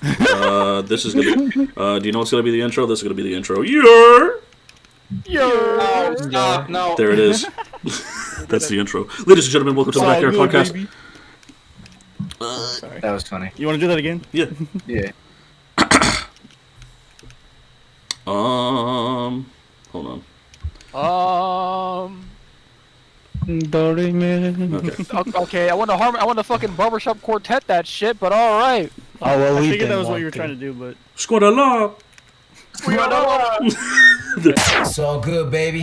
This is gonna be. Do you know what's gonna be the intro? This is gonna be the intro. Yeah. Oh, stop! No. There it is. That's the intro. Ladies and gentlemen, welcome to the BackYard podcast. That was funny. You want to do that again? Yeah. Yeah. Hold on. Okay, I want to fucking barbershop quartet that shit, but all right. Oh well, I figured that was what you were trying to do, but Squad Allah. It's all good, baby.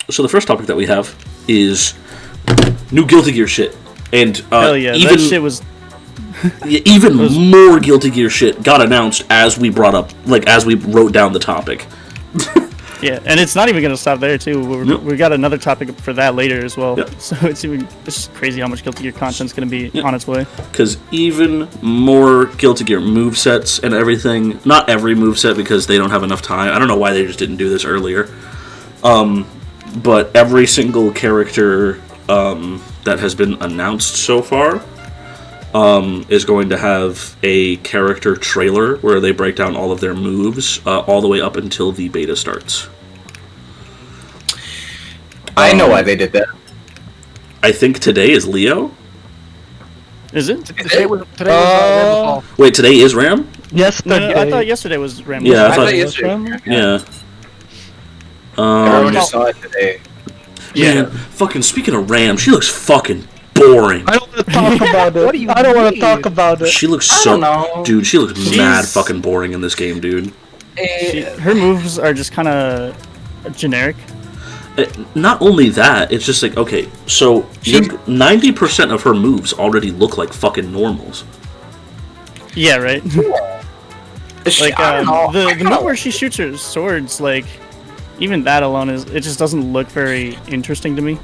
So the first topic that we have is new Guilty Gear shit, and hell yeah, even that shit was even more Guilty Gear shit got announced as we brought up, like as we wrote down the topic. yeah, and it's not even gonna stop there too. We got another topic for that later as well. Yep. So it's just crazy how much Guilty Gear content's gonna be on its way. Because even more Guilty Gear movesets and everything. Not every moveset because they don't have enough time. I don't know why they just didn't do this earlier. But every single character that has been announced so far is going to have a character trailer where they break down all of their moves all the way up until the beta starts. I know why they did that. I think today is Leo. Is it? Today was Rambo. Wait, today is Ram? No, I thought yesterday was Rambo. Yeah, I thought yesterday. Yeah. Everyone just saw it today. Man, fucking speaking of Ram, she looks fucking boring. I don't want to talk about it. What do you I don't want to mean? talk about it. She looks dude, she looks mad fucking boring in this game, dude. Her moves are just kind of generic. Not only that, it's just like, okay, so 90% of her moves already look like fucking normals. Yeah, right. Like the the move where she shoots her swords, like even that alone it just doesn't look very interesting to me.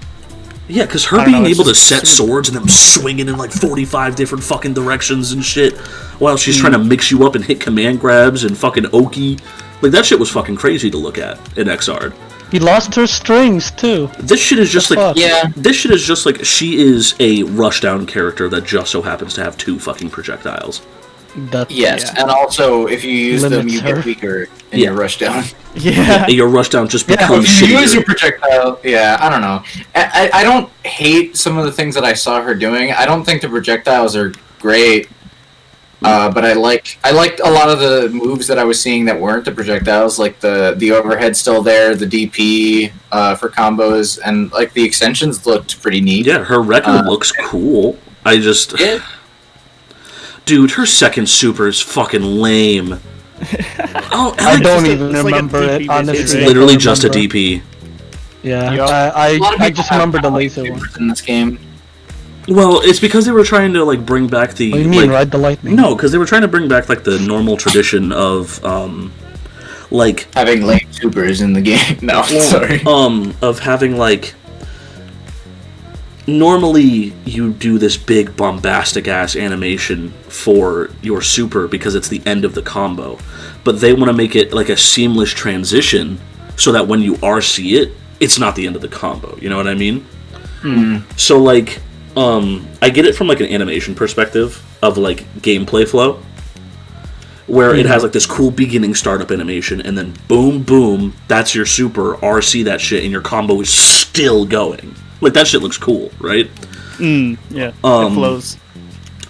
Yeah, because her being able to set swords and them swinging in like 45 different fucking directions and shit while she's trying to mix you up and hit command grabs and fucking Oki. Like, that shit was fucking crazy to look at in XR. He lost her strings too. This shit is just like, Yeah. this shit is just like, she is a rushdown character that just so happens to have 2 fucking projectiles. Yes, and also if you use them, you get weaker in your rushdown. Yeah. Your rushdown just becomes If you shittier. use your projectile, I don't know. I don't hate some of the things that I saw her doing. I don't think the projectiles are great, but I liked a lot of the moves that I was seeing that weren't the projectiles, like the overhead still there, the DP for combos, and like the extensions looked pretty neat. Yeah, her record looks cool. I just... Dude, her second super is fucking lame. Oh, I don't even remember it, honestly. It's literally just a DP. Yeah, Yep. I just remember the laser one. in this game. Well, it's because they were trying to like bring back the. What do you mean, like, ride the lightning? No, because they were trying to bring back like the normal tradition of like Having lame supers in the game. No, sorry. of having like. Normally, you do this big bombastic ass animation for your super because it's the end of the combo, but they want to make it like a seamless transition so that when you RC it, it's not the end of the combo. You know what I mean? So like, I get it from like an animation perspective of like gameplay flow, where it has like this cool beginning startup animation, and then boom, boom, that's your super, RC that shit, and your combo is still going. Like, that shit looks cool, right? Yeah, it flows.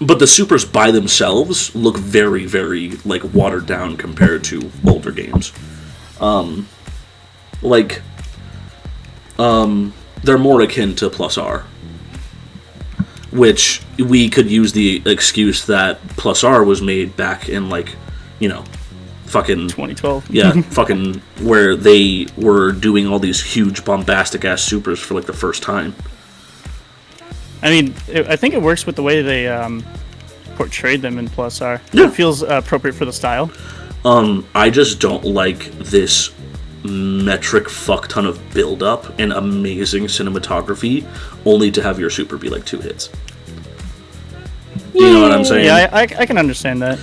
But the supers by themselves look very, very, like, watered down compared to older games. They're more akin to Plus R. Which, we could use the excuse that Plus R was made back in, like, you know, fucking 2012. Yeah, fucking where they were doing all these huge bombastic ass supers for like the first time. I mean, I think it works with the way they portrayed them in Plus R. Yeah. It feels appropriate for the style. I just don't like this metric fuck ton of build up and amazing cinematography, only to have your super be like 2 hits. You know what I'm saying? Yeah, I can understand that.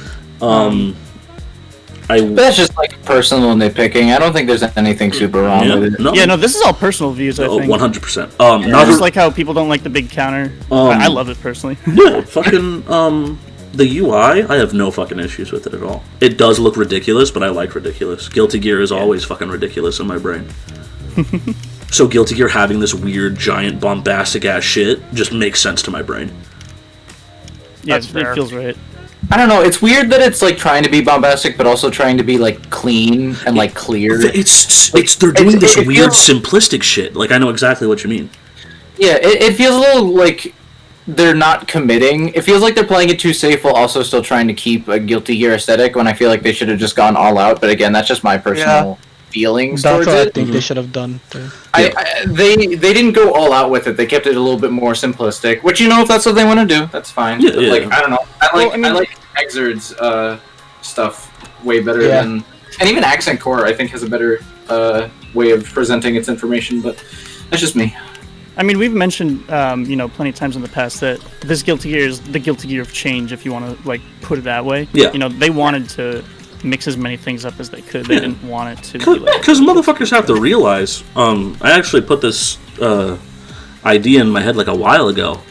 But that's just like personal nitpicking. I don't think there's anything super wrong with it. No, this is all personal views, I think. 100%. Just like how people don't like the big counter. I love it personally. Yeah, fucking, the UI, I have no fucking issues with it at all. It does look ridiculous, but I like ridiculous. Guilty Gear is always fucking ridiculous in my brain. So Guilty Gear having this weird, giant, bombastic-ass shit just makes sense to my brain. Yeah, it feels right. I don't know. It's weird that it's like trying to be bombastic, but also trying to be like clean and like clear. They're doing this weird, simplistic shit. Like, I know exactly what you mean. Yeah, it feels a little like they're not committing. It feels like they're playing it too safe while also still trying to keep a Guilty Gear aesthetic. When I feel like they should have just gone all out. But again, that's just my personal feelings towards what it. I think they should have done. They didn't go all out with it. They kept it a little bit more simplistic. Which, you know, if that's what they want to do, that's fine. Yeah, Like, I don't know. I like Exerd's stuff way better than, and even Accent Core I think has a better way of presenting its information. But that's just me. I mean, we've mentioned, plenty of times in the past that this Guilty Gear is the Guilty Gear of change, if you want to like put it that way. Yeah. You know, they wanted to mix as many things up as they could. They didn't want it to be like... Because motherfuckers have to realize, I actually put this idea in my head like a while ago.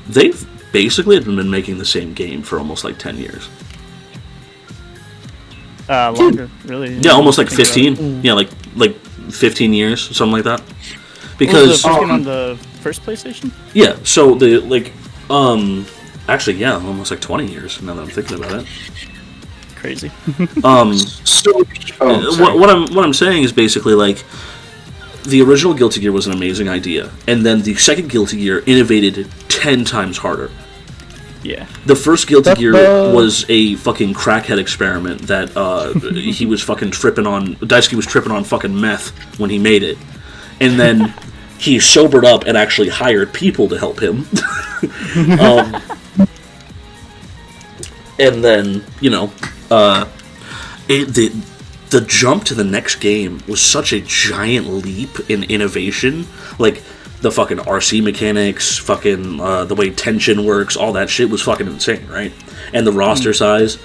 They've basically been making the same game for almost like 10 years. Longer, really. Yeah, almost like 15. Yeah, like 15 years, something like that. Because was the first game on the first PlayStation? Yeah, so actually, yeah, almost like 20 years now that I'm thinking about it. Crazy. What I'm saying is basically like the original Guilty Gear was an amazing idea, and then the second Guilty Gear innovated 10 times harder. Yeah. The first Guilty Gear was a fucking crackhead experiment that he was fucking tripping on. Daisuke was tripping on fucking meth when he made it, and then he sobered up and actually hired people to help him. And then, the jump to the next game was such a giant leap in innovation. Like, the fucking RC mechanics, fucking the way tension works, all that shit was fucking insane, right? And the roster size.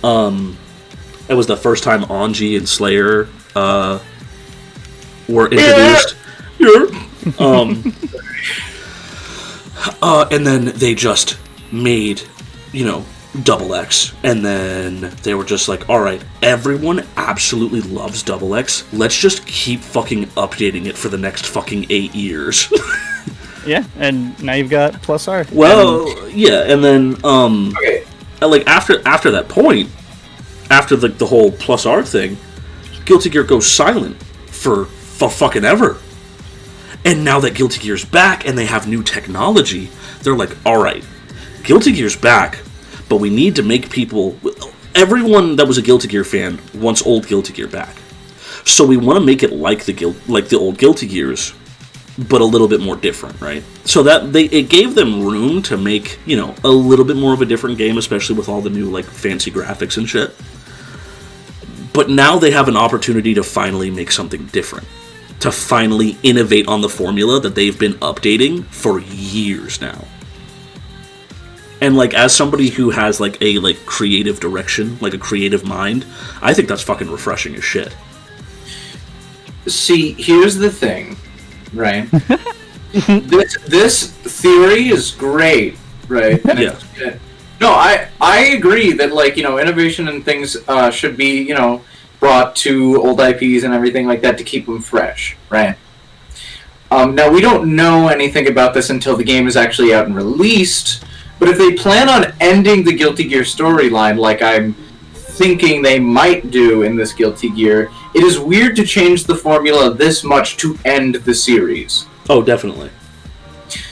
It was the first time Anji and Slayer were introduced. And then they just made, Double X, and then they were just like, alright, everyone absolutely loves Double X, let's just keep fucking updating it for the next fucking 8 years. Yeah, and now you've got Plus R. Well, yeah, and then, like, after that point, after the whole Plus R thing, Guilty Gear goes silent for fucking ever. And now that Guilty Gear's back, and they have new technology, they're like, alright, Guilty Gear's back, but we need to make people... Everyone that was a Guilty Gear fan wants old Guilty Gear back. So we want to make it like the old Guilty Gears, but a little bit more different, right? So that it gave them room to make, a little bit more of a different game, especially with all the new, like, fancy graphics and shit. But now they have an opportunity to finally make something different. To finally innovate on the formula that they've been updating for years now. And, like, as somebody who has, like, a, like, creative direction, like, a creative mind, I think that's fucking refreshing as shit. See, here's the thing, right? this theory is great, right? And no, I agree that, like, innovation and things should be, brought to old IPs and everything like that to keep them fresh, right? Now, we don't know anything about this until the game is actually out and released, but if they plan on ending the Guilty Gear storyline like I'm thinking they might do in this Guilty Gear, it is weird to change the formula this much to end the series. Oh, definitely.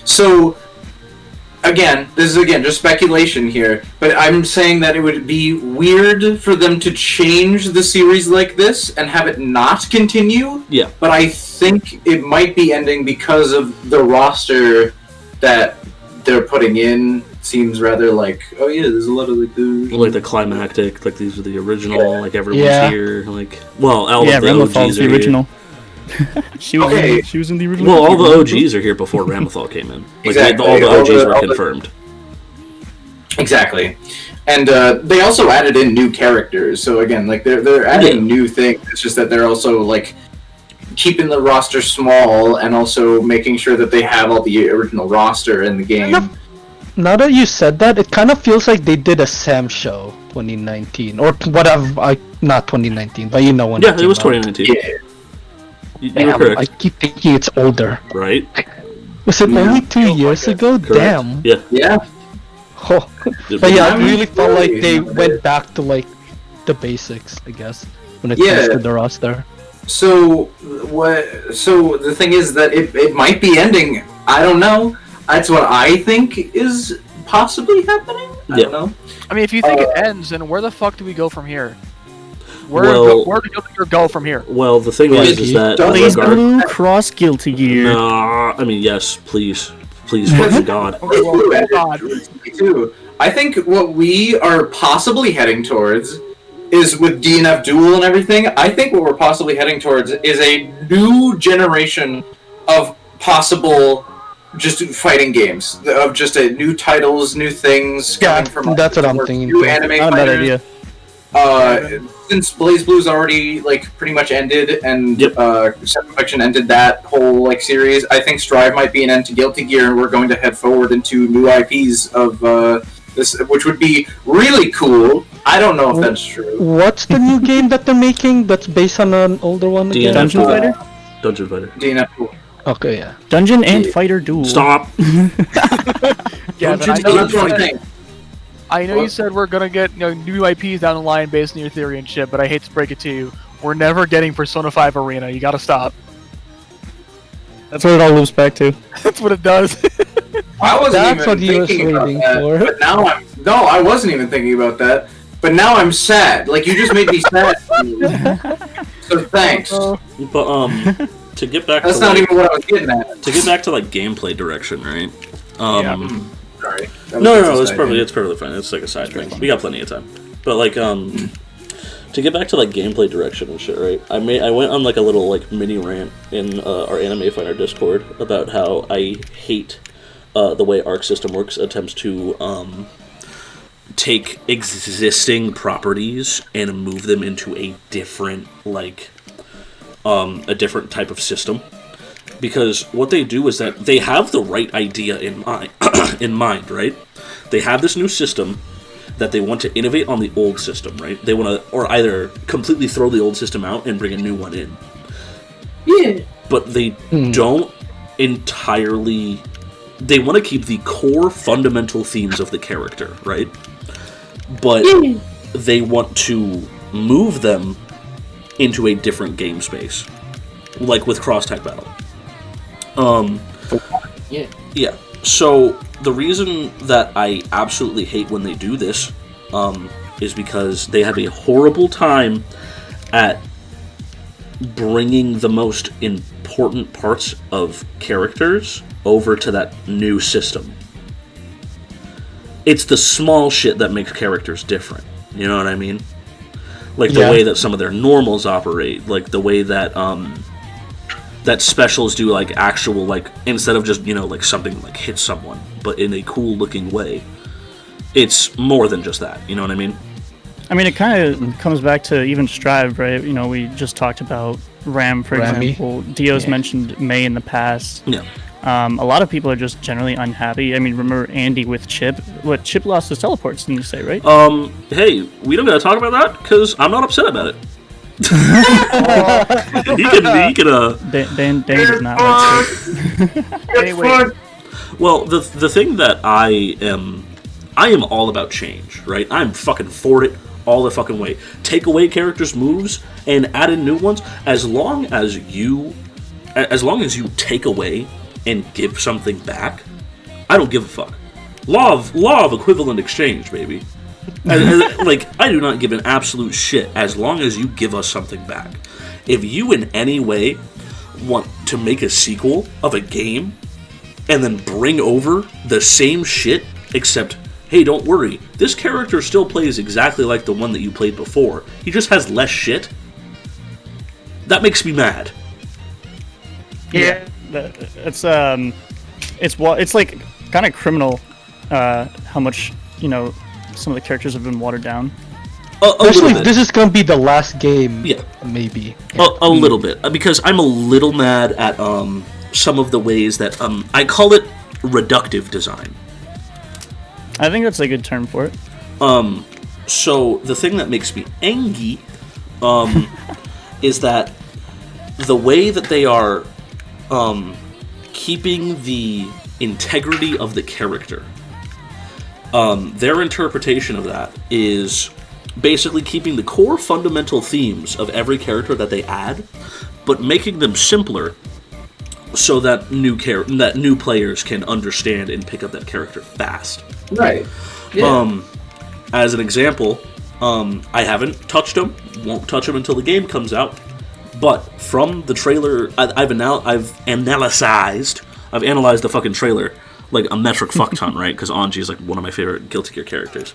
So, this is just speculation here, but I'm saying that it would be weird for them to change the series like this and have it not continue. Yeah. But I think it might be ending because of the roster that they're putting in. Seems rather like, oh yeah, there's a lot of like the climactic, like these are the original, like everyone's here, like, well, all of the Rambo Falls, the original. She was Okay. she was in the original. Well, all the movie. OGs are here before Ramethal came in. Like, Exactly. all the All OGs the- were all the- confirmed. Exactly. And they also added in new characters. So again, like they're adding new things. It's just that they're also like keeping the roster small and also making sure that they have all the original roster in the game. Now that you said that, it kind of feels like they did a Sam show 2019 or whatever. Not 2019, but you know when. Yeah, it came was out. 2019. Yeah. You were Damn, correct, I keep thinking it's older. right? Was it Yeah. only 2 years ago? Correct. Damn. Yeah. Yeah. Oh. It But yeah, I I mean, really felt like they really, went back to like the basics, I guess, when it Yeah. comes to the roster. So what? So the thing is that it might be ending. I don't know. That's what I think is possibly happening. I Yeah. don't know. I mean, if you think it ends, then where the fuck do we go from here? Where Well- where do you go from here? Well, the thing is that Don't Blaze regard- Blue Cross Guilty Gear. Nah, I mean, yes, please, fucking God. Okay, well, Blue hold on. too. I think what we are possibly heading towards is with DNF Duel and everything. I think what we're possibly heading towards is a new generation of possible just fighting games, of just new titles, new things. Yeah, coming from that's what I'm thinking New too. anime Not a bad fighters. idea. Since Blaze Blue's already like pretty much ended, and Yep. Seven Fiction ended that whole like series, I think Strive might be an end to Guilty Gear, and we're going to head forward into new IPs of this, which would be really cool. I don't know if that's true. What's the new game that they're making that's based on an older one again? DNF. Dungeon Fighter? Dungeon Fighter. DNF Duel. Okay, yeah. Dungeon and Fighter Duel. Stop. Yeah, but I Dungeons know, That's what I'm saying. I know you said we're gonna get new IPs down the line based on your theory and shit, but I hate to break it to you, we're never getting Persona 5 Arena. You gotta stop. That's what it all loops back to. That's what it does. I wasn't That's even what he was thinking about waiting that, for. but now I wasn't even thinking about that. But now I'm sad. Like you just made me sad. So thanks. But to get back That's to not like, even what I was getting at. to get back to like gameplay direction, right? Sorry. No, it's perfectly fine. It's like a side thing. We got plenty of time. But like to get back to like gameplay direction and shit, right? I went on like a little like mini rant in our Anime Fighter Discord about how I hate the way Arc System Works attempts to take existing properties and move them into a different like a different type of system. Because what they do is that they have the right idea in mind, right? They have this new system that they want to innovate on the old system, right? They want to, or either completely throw the old system out and bring a new one in. Yeah. But they don't entirely. They want to keep the core fundamental themes of the character, right? But they want to move them into a different game space, like with cross-type battle. Yeah. So the reason that I absolutely hate when they do this is because they have a horrible time at bringing the most important parts of characters over to that new system. It's the small shit that makes characters different. You know what I mean? Like the way that some of their normals operate, like the way that that specials do like actual like instead of just like something like hit someone, but in a cool looking way. It's more than just that. You know what I mean? I mean, it kind of comes back to even Strive, right? We just talked about Ram, for Rammy. example. Dio's mentioned May in the past. Yeah. A lot of people are just generally unhappy. I mean, remember Andy with Chip? What, Chip lost his teleports, didn't you say, right? Hey, we don't gotta talk about that because I'm not upset about it. he can Dan does not like Chip. Anyway, Well, the thing that I am all about change, right? I'm fucking for it all the fucking way. Take away characters' moves and add in new ones. As long as you take away and give something back, I don't give a fuck. Law of equivalent exchange, baby. I do not give an absolute shit as long as you give us something back. If you in any way want to make a sequel of a game and then bring over the same shit, except, hey, don't worry, this character still plays exactly like the one that you played before. He just has less shit. That makes me mad. It's like kind of criminal how much some of the characters have been watered down. Especially if this is gonna be the last game. Yeah, maybe. A little bit, because I'm a little mad at some of the ways that I call it reductive design. I think that's a good term for it. So the thing that makes me angry is that the way that they are keeping the integrity of the character. Their interpretation of that is basically keeping the core fundamental themes of every character that they add, but making them simpler so that new players can understand and pick up that character fast. Right. Yeah. As an example, I haven't touched him, won't touch him until the game comes out, but from the trailer, I've analyzed the fucking trailer like a metric fuck ton, right? Because Anji is like one of my favorite Guilty Gear characters.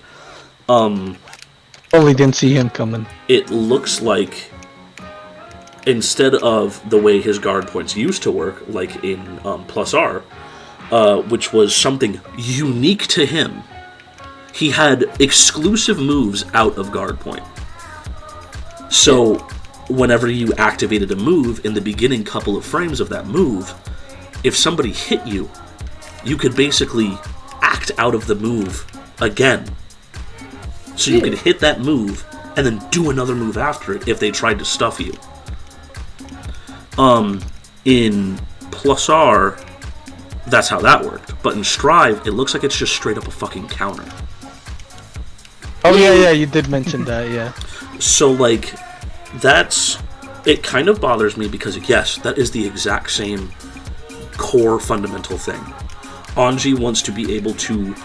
Only didn't see him coming. It looks like instead of the way his guard points used to work, like in Plus R, which was something unique to him, he had exclusive moves out of guard point. So whenever you activated a move in the beginning couple of frames of that move, if somebody hit you, you could basically act out of the move again. So you could hit that move and then do another move after it if they tried to stuff you. In Plus R, that's how that worked. But in Strive, it looks like it's just straight up a fucking counter. Oh yeah, you did mention that, yeah. So like, it kind of bothers me because yes, that is the exact same core fundamental thing. Anji wants to be able to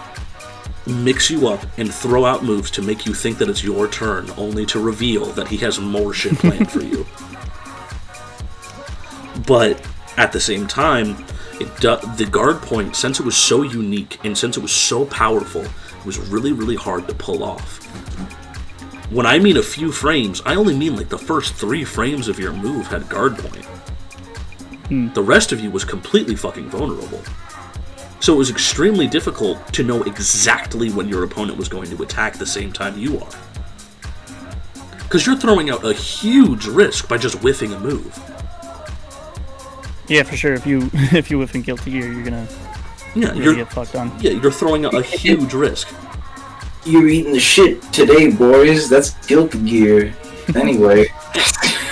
mix you up and throw out moves to make you think that it's your turn, only to reveal that he has more shit planned for you. But at the same time, the guard point, since it was so unique and since it was so powerful, it was really, really hard to pull off. When I mean a few frames, I only mean like the first 3 frames of your move had guard point. The rest of you was completely fucking vulnerable. So it was extremely difficult to know exactly when your opponent was going to attack the same time you are. Because you're throwing out a huge risk by just whiffing a move. Yeah, for sure. If you whiff in Guilty Gear, you're gonna really get fucked on. Yeah, you're throwing out a huge risk. You're eating the shit today, boys. That's Guilty Gear. Anyway.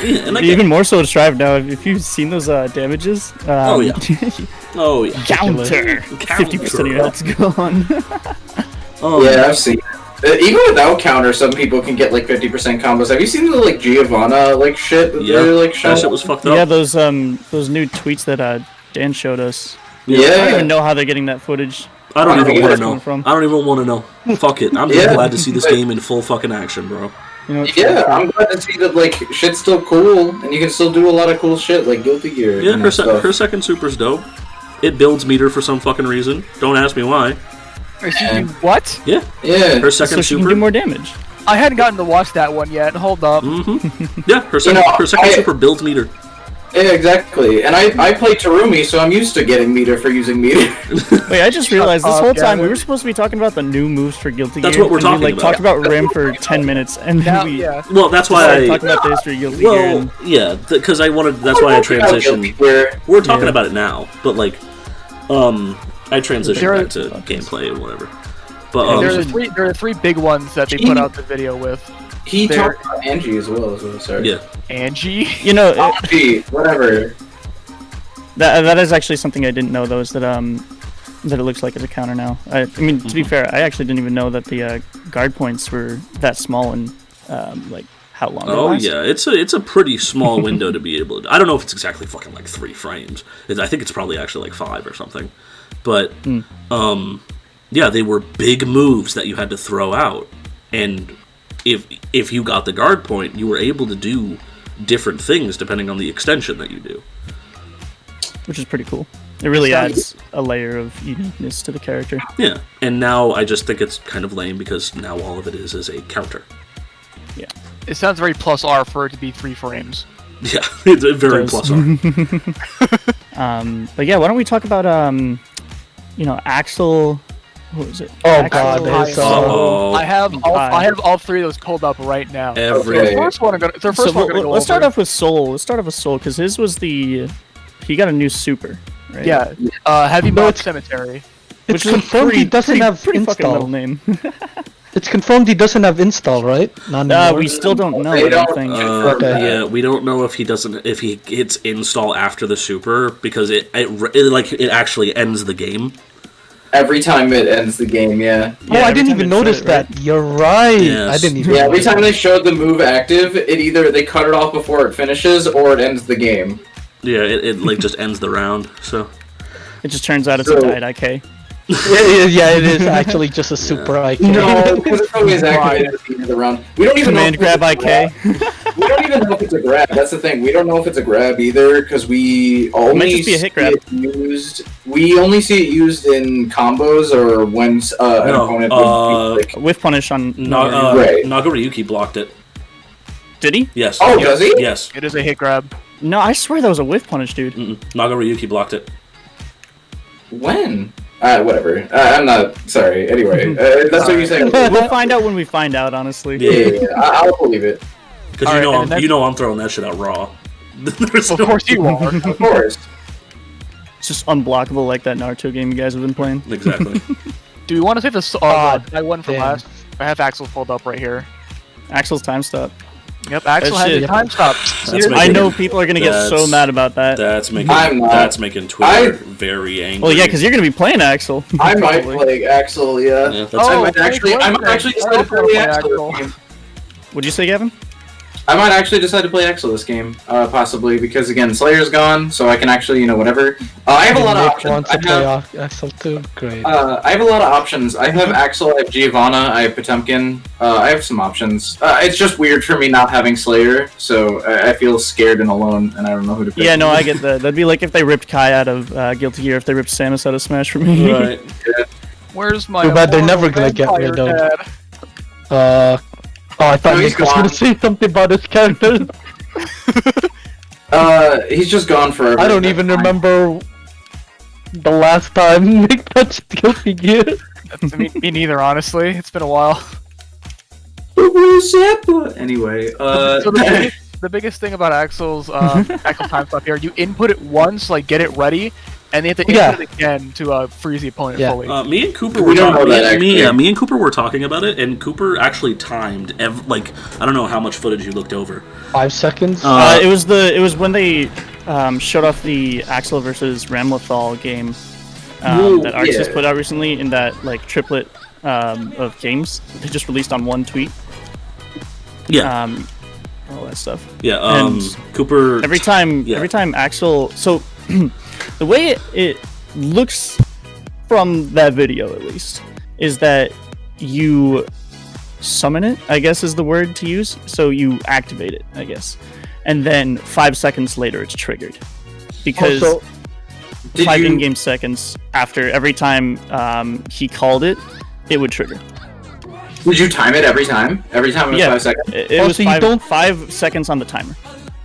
Yeah, and even more so to Strive now. If you've seen those damages, oh yeah, counter 50% of your health's gone. Yeah, I've seen it. Even without counter, some people can get like 50% combos. Have you seen the like Giovanna like shit? That that shit was fucked up. Yeah, those new tweets that Dan showed us. Yeah, I don't even know how they're getting that footage. I don't even want to know. I don't even want to know. Fuck it. I'm just glad to see this game in full fucking action, bro. I'm glad to see that like shit's still cool and you can still do a lot of cool shit like Guilty Gear. Yeah, her second super's dope. It builds meter for some fucking reason. Don't ask me why. What? Yeah. Her second so she super can do more damage. I hadn't gotten to watch that one yet. Hold up. Yeah, her second super builds meter. Yeah, exactly. And I play Terumi, so I'm used to getting meter for using meter. Wait, I just realized this whole time we were supposed to be talking about the new moves for Guilty Gear. That's what we're talking about. We talked about Rim for 10 minutes, and then Well, that's why I talking about the history of Guilty Gear. Yeah, because I wanted. That's why I transitioned. We're talking about it now, but like, I transitioned back to gameplay and whatever. But there are 3 big ones that they put out the video with. He talked about Angie as well, so sorry. Yeah. Angie? Angie, whatever. That is actually something I didn't know, though, is that it looks like it's a counter now. I mean, to be fair, I actually didn't even know that the guard points were that small and, like, how long they last. Yeah, it's a pretty small window to be able to... I don't know if it's exactly fucking, like, 3 frames. I think it's probably actually, like, 5 or something. But, yeah, they were big moves that you had to throw out. And... If you got the guard point, you were able to do different things depending on the extension that you do. Which is pretty cool. It really adds a layer of uniqueness to the character. Yeah, and now I just think it's kind of lame because now all of it is a counter. Yeah. It sounds very plus R for it to be 3 frames. Yeah, it's very plus R. But yeah, why don't we talk about Axel? What was it? Oh Axel, god, his, Uh-oh. I have all three of those pulled up right now. Every- The first one I'm gonna. The first one I'm gonna go let's over. start off with Soul. Let's start off with Soul because his was he got a new super, right? Yeah, Heavy No, Mob it's- Cemetery. it's confirmed he doesn't have pretty fucking install. metal name. It's confirmed he doesn't have install, right? Not anymore. We still don't know. They I don't don't- think. Okay. Yeah, we don't know if he hits install after the super because it actually ends the game. Every time it ends the game, yeah. Oh, I every didn't time even they showed notice it, right? that. You're right. Yes. I didn't even. Yeah, every notice time that. they showed the move active, it either they cut it off before it finishes or it ends the game. Yeah, it like just ends the round. So It just turns out it's So- a died IK. yeah, it is actually just a super IK. No, because it's always activated at the end of the round. We don't even Command know if grab it's a IK. grab. We don't even know if it's a grab. That's the thing. We don't know if it's a grab either because we only might just be a hit see grab. it used. We only see it used in combos or when an No, opponent would be, like. Whiff punish on. Right. Nagaruyuki blocked it. Did he? Yes. Oh, does he? Yes. It is a hit grab. No, I swear that was a whiff punish, dude. Nagaruyuki blocked it. When? Whatever. I'm not sorry. Anyway, that's what you're saying. We'll find out when we find out, honestly. Yeah, I'll believe it. Because All right, and then- I'm throwing that shit out raw. There's Of no- course you are. Of course. It's just unblockable like that Naruto game you guys have been playing. Exactly. Do we want to say the I won from damn. last? I have Axel pulled up right here. Axel's time stop. Yep, Axel That has shit- a time stop. That's I making- know people are gonna get so that's- mad about that. That's making I'm not. that's making Twitter very angry. Well, yeah, because you're gonna be playing Axel. I might Probably. play Axel. Yeah. Yeah, that's I Oh, might actually decide to play Axel this game. What'd you say, Gavin? I might actually decide to play Axel this game, possibly because again, Slayer's gone, so I can actually, whatever. I have a lot of Nick options. wants to play Axel too. Great. I have a lot of options. I have Axel, I have Giovanna, I have Potemkin. I have some options. It's just weird for me not having Slayer, so I feel scared and alone, and I don't know who to pick. Yeah, no, I get that. That'd be like if they ripped Kai out of Guilty Gear, if they ripped Samus out of Smash for me. right. Where's my? Too bad they're immortal never gonna get vampire rid of- dad? I thought No, he's Nick was gone. gonna say something about his character. He's just gone forever. I don't even remember the last time Nick touched Guilty Gear. Me neither, honestly. It's been a while. Anyway, So the biggest thing about Axel's Axel time stop here, you input it once, like get it ready, and you have to input it again to freeze the opponent Yeah. fully. Me and Cooper We were don't know talking. that, actually. Me and Cooper were talking about it, and Cooper actually timed. I don't know how much footage you looked over. 5 seconds. It was when they showed off the Axel versus Ramlethal game that Arx just put out recently in that like triplet of games they just released on one tweet. Yeah. All that stuff. Yeah. and Cooper. Every time Yeah. Axel. So the way it looks from that video, at least, is that you summon it, I guess is the word to use. So you activate it, I guess, and then 5 seconds later it's triggered because Also, 5 in-game seconds after every time he called it, it would trigger. Did you time it every time? Every time it was Yeah. 5 seconds? It Oh, was so you 5, don't- 5 seconds on the timer.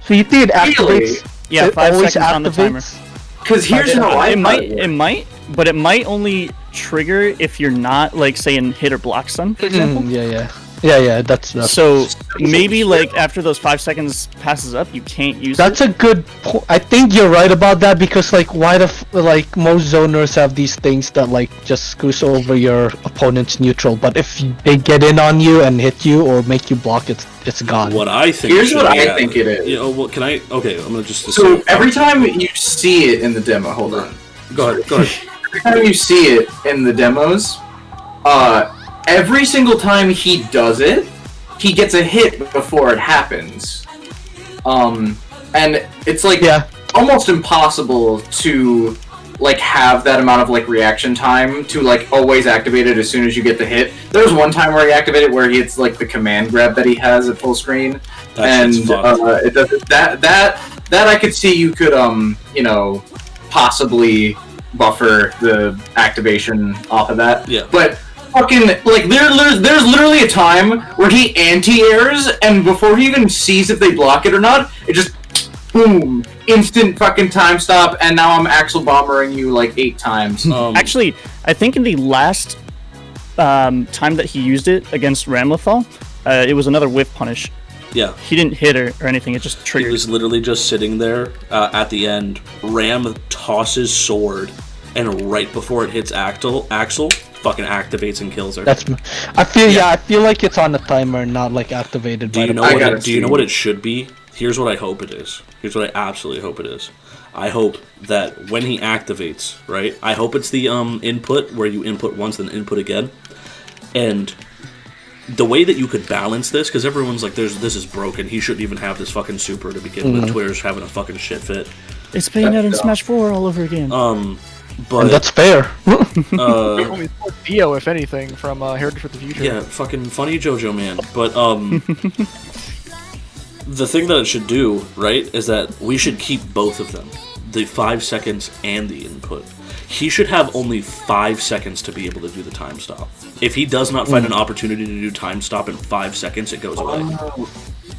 so you think it activates? Yeah, it 5 always seconds on the timer. activates? Because here's how I It might, play it might, but it might only trigger if you're not like say in hit or block stun, for example. Yeah. That's So maybe like after those 5 seconds passes up, you can't use That's it. a good point. I think you're right about that because like why like most zoners have these things that like just screws over your opponent's neutral, but if they get in on you and hit you or make you block, it's gone. What I think. Here's should what be I think it is. Yeah. Well, can I? Okay, I'm gonna just. So every time you see it in the demo, hold on. Go ahead. Go ahead. Every time you see it in the demos, every single time he does it, he gets a hit before it happens. And it's like almost impossible to like have that amount of like reaction time to like always activate it as soon as you get the hit. There's one time where he activated it where he hits like the command grab that he has at full screen, That shit's fucked. it does that I could see you could possibly buffer the activation off of that. Yeah. But fucking like there's literally a time where he anti-airs and before he even sees if they block it or not, it just boom instant fucking time stop, and now I'm Axel bombering you like 8 times. Actually, I think in the last time that he used it against Ramlethal, it was another whiff punish. Yeah. He didn't hit her or anything, it just He triggered. was literally just sitting there at the end. Ram tosses sword, and right before it hits Axel fucking activates and kills her. I feel like it's on a timer, not like activated. Do by you the know what it should be? Here's what I hope it is. Here's what I absolutely hope it is. I hope that when he activates, right? I hope it's the input where you input once then input again. And the way that you could balance this, because everyone's like, this is broken. He shouldn't even have this fucking super to begin with. Twitter's having a fucking shit fit. It's playing out in Smash 4 all over again. But And that's fair. Only Theo, if anything, from Heritage for the Future. yeah, fucking funny JoJo man. But the thing that it should do, right, is that we should keep both of them, the 5 seconds and the input. He should have only 5 seconds to be able to do the time stop. If he does not find an opportunity to do time stop in 5 seconds, it goes away.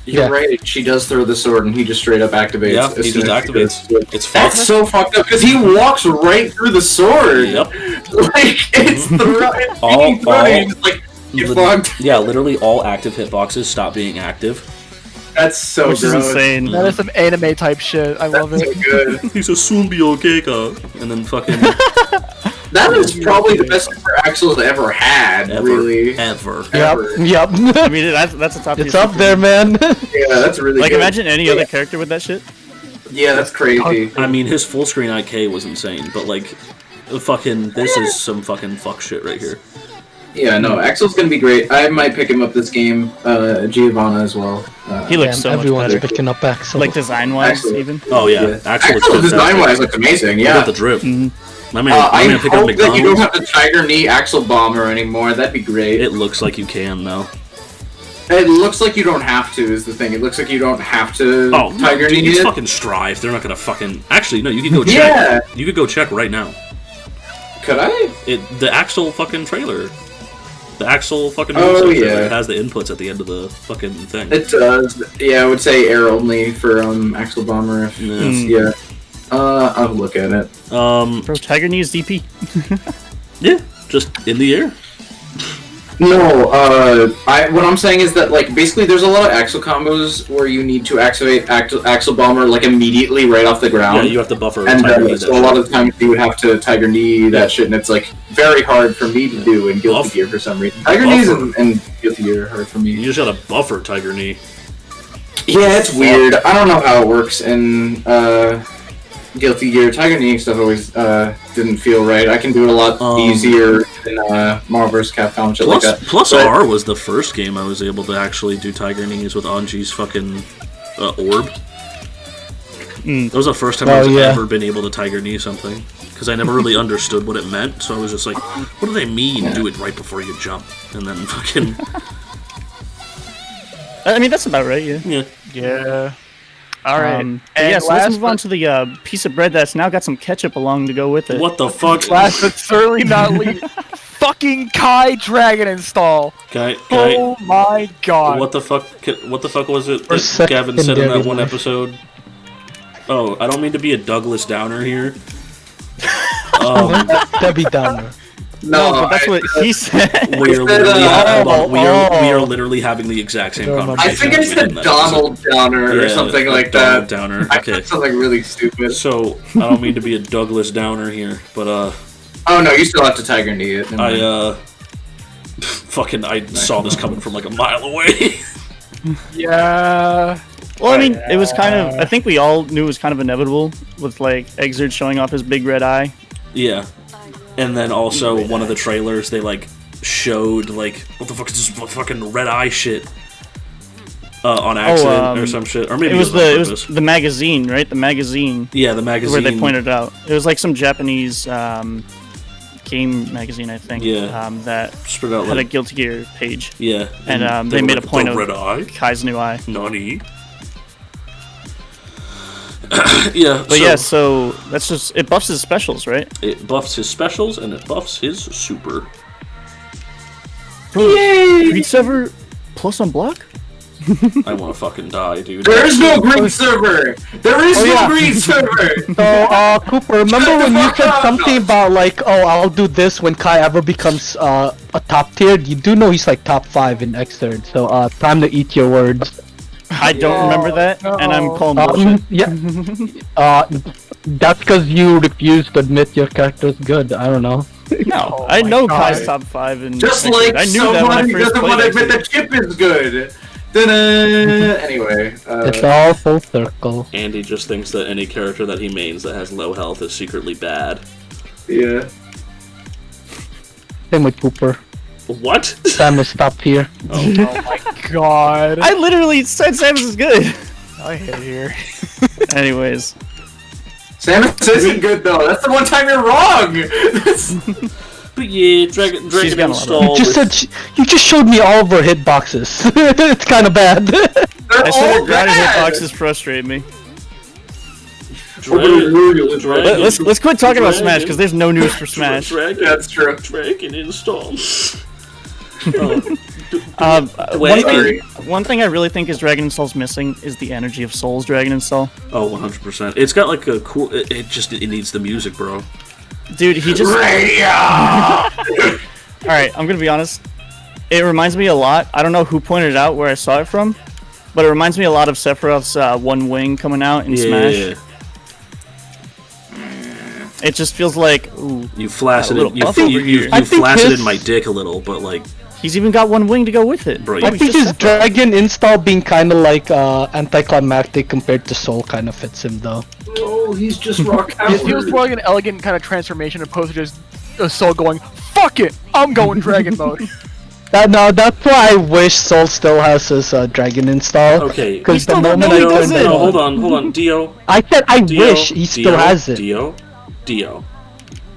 You're right. She does throw the sword, and he just straight up activates. Yeah, as he soon just as she does activates. it. It's fucked. That's so fucked up because he walks right through the sword. Yep. Like it's All- like get fucked. Yeah, literally all active hitboxes stop being active. That's so Which is gross. insane. That is some anime type shit. I love That's it. so good. He's a Sunbi Okeka. And then fucking... That is probably the best Super Axel's ever had. Ever. Really. Ever. Ever. Yep. I mean, that's a top It's tier up super. there, man. Yeah, that's really Like, good. imagine any other character with that shit. Yeah, that's crazy. I mean, his full screen IK was insane, but like... Fucking... This is some fucking fuck shit right here. Yeah, no, Axel's gonna be great. I might pick him up this game. Giovanna as well. He looks Damn, so much everyone's better. picking up Axel. Like, design-wise, Excellent. even. Oh yeah, Axel looks fantastic. design-wise looks amazing. Look Yeah. at the drip. My man, I my man picked up hope that you don't McDonald's. have to Tiger Knee Axel Bomber anymore. That'd be great. It looks like you can though. It looks like you don't have to. Is the thing? It looks like you don't have to Oh, Tiger dude, Knee it's it. fucking Strive. They're not gonna fucking. Actually, no. You can go check. Yeah. You could go check right now. Could I? The Axel fucking trailer. The Axel fucking Oh, moveset yeah. trailer. It has the inputs at the end of the fucking thing. It does. Yeah, I would say air only for Axel Bomber. If, yeah. I'll look at it. Bro, Tiger Knee is DP. Yeah, just in the air. No, what I'm saying is that, like, basically there's a lot of Axel combos where you need to activate Axel Bomber, like, immediately right off the ground. Yeah, you have to buffer. And Tiger Knee so that a lot shit. of the times you would have to Tiger Knee that shit, and it's, like, very hard for me to do in Guilty Buff- Gear for some reason. Tiger Knees buffer. and Guilty Gear are hard for me. You just gotta buffer Tiger Knee. Yeah, it's weird. I don't know how it works in Guilty Gear. Tiger Knee stuff always didn't feel right. I can do it a lot easier than Marvel vs. Capcom, shit like that. Plus But- R was the first game I was able to actually do Tiger Knees with Anji's fucking orb. That was the first time I was ever been able to Tiger Knee something. Because I never really understood what it meant, so I was just like, what do they mean? Do it right before you jump. And then fucking... I mean, that's about right, yeah. Yeah. Yeah. All right. But And yeah, so let's last move on to the piece of bread that's now got some ketchup along to go with it. What the fuck? Last but certainly not least, fucking Kai Dragon install. Can Oh my god. what the fuck? What the fuck was it For that Gavin said in that secondary one life. episode? Oh, I don't mean to be a Douglas Downer here. Debbie Downer. No, but that's what he said. We are literally, hold on, we are oh. literally having the exact same I conversation. I think it's the in that Donald Downer episode. or something Yeah, like Donald that. Downer. I Okay. said something really stupid. So I don't mean to be a Douglas Downer here, but Oh no, you still have to Tiger Knee it. Never mind. I saw this coming from like a mile away. Yeah. Well, I mean, it was kind of. I think we all knew it was kind of inevitable with like Exert showing off his big red eye. Yeah. And then also one of the trailers they like showed like what the fuck is this fucking red eye shit on accident or some shit, or maybe It was on purpose. the magazine, right? The magazine Yeah, the magazine where they pointed out. It was like some Japanese game magazine, I think. Yeah. That spread out had a like Guilty Gear page. yeah, And they were made a like, point the of red eye. Kai's new eye. Nani? Yeah, But yeah, so that's just it buffs his specials, right? it buffs his specials and it buffs his super. Creed Sever plus on block? I want to fucking die, dude. There is no green server! There is no green server! So, Cooper, remember when you said something about like, oh, I'll do this when Kai ever becomes a top tier? You do know he's like top 5 in Xrd, so time to eat your words. I don't remember that, and I'm calling bullshit. Yeah. That's because you refuse to admit your character's good. I don't know. No, I know Kai's top 5 in Just Xrd. like I knew that when I someone who first doesn't played want to admit Xrd. the chip is good. Ta-da! Anyway, It's all full circle. Andy just thinks that any character that he mains that has low health is secretly bad. yeah. Same with Cooper. What? Sam is top tier. Oh my god. I literally said Samus is good. I hate it here. Anyways. Samus isn't good though. That's the one time you're wrong. But yeah, Dragon got a lot of- install. You just showed me all of her hitboxes. It's kind of bad. They're I said all her grounded bad. hitboxes frustrate me. Let's quit talking about Smash because there's no news for Smash. That's true. Dragon install. One thing I really think is Dragon Install's missing is the energy of Soul's Dragon Install. Oh, 100%. It's got like a cool. It needs the music, bro. Dude, he just. Alright, I'm gonna be honest. It reminds me a lot. I don't know who pointed it out where I saw it from, but it reminds me a lot of Sephiroth's One Wing coming out in Smash. It just feels like, ooh, You flaccid little it. buff over here. You I think flaccid his- in my dick a little, but like, he's even got One Wing to go with it. Bro, I you think his Dragon install being kind of like anticlimactic compared to Soul kind of fits him though. Oh, he's just rock It feels more like an elegant kind of transformation opposed to just a Soul going, fuck it, I'm going Dragon mode. That's why I wish Soul still has his Dragon install. okay. Because the still don't moment know I he turned does it it. No, on, hold on, Dio. I said I Dio, wish he still has it. Dio.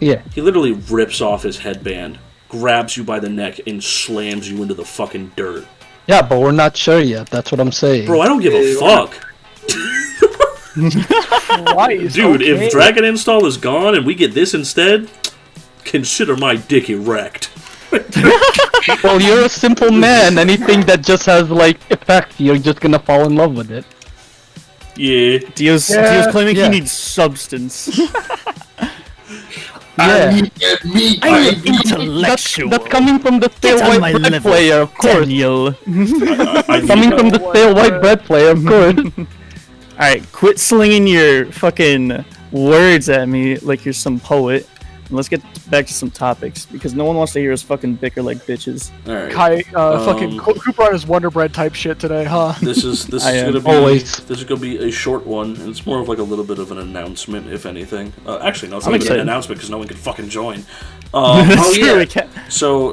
Yeah. He literally rips off his headband, grabs you by the neck, and slams you into the fucking dirt. Yeah, but we're not sure yet. That's what I'm saying. Bro, I don't give a fuck. Christ, Dude, okay. if Dragon install is gone and we get this instead, consider my dick erect. Well, you're a simple man. Anything that just has like effects, you're just gonna fall in love with it. Yeah. Dio's claiming he needs substance. Yeah. I'm intellectual. That's coming from the stale Get on my white bread level, player, of course. Daniel. Coming from the stale white bread player, of course. Alright, quit slinging your fucking words at me like you're some poet. And let's get back to some topics, because no one wants to hear us fucking bicker like bitches. Alright. Kai, fucking Cooper on his Wonder Bread type shit today, huh? This is gonna be a short one, and it's more of like a little bit of an announcement, if anything. Actually, no, it's not even an announcement because no one can fucking join. That's true, yeah. we can't. So,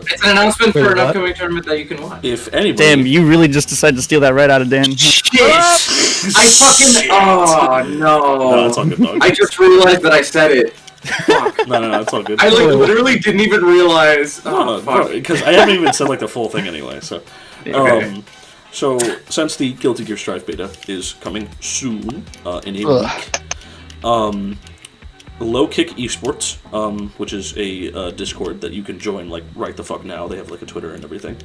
It's an announcement for an what? upcoming tournament that you can watch. if anybody, Damn, you really just decided to steal that right out of Dan. Shit! I fucking. Oh no! No, it's all good, dog. I just realized that I said it. Fuck. No, it's all good. I like literally didn't even realize. Oh fuck! Because I haven't even said like the full thing anyway. So, Okay. so since the Guilty Gear Strive beta is coming soon, in a week, Low Kick Esports, which is a Discord that you can join like right the fuck now. They have like a Twitter and everything.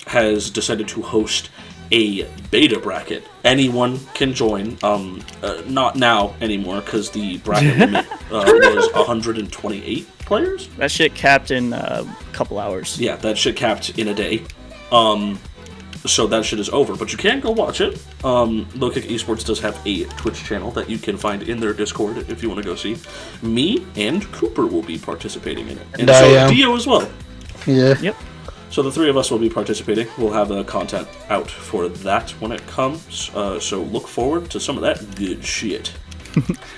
Has decided to host a beta bracket. Anyone can join. Not now anymore because the bracket limit was 128 players. That shit capped in a couple hours. Yeah, that shit capped in a day. So that shit is over, but you can go watch it. Low Kick Esports does have a Twitch channel that you can find in their Discord if you want to go see. Me and Cooper will be participating in it, and I so am. Dio as well. Yeah. Yep. So the three of us will be participating. We'll have content out for that when it comes. So look forward to some of that good shit.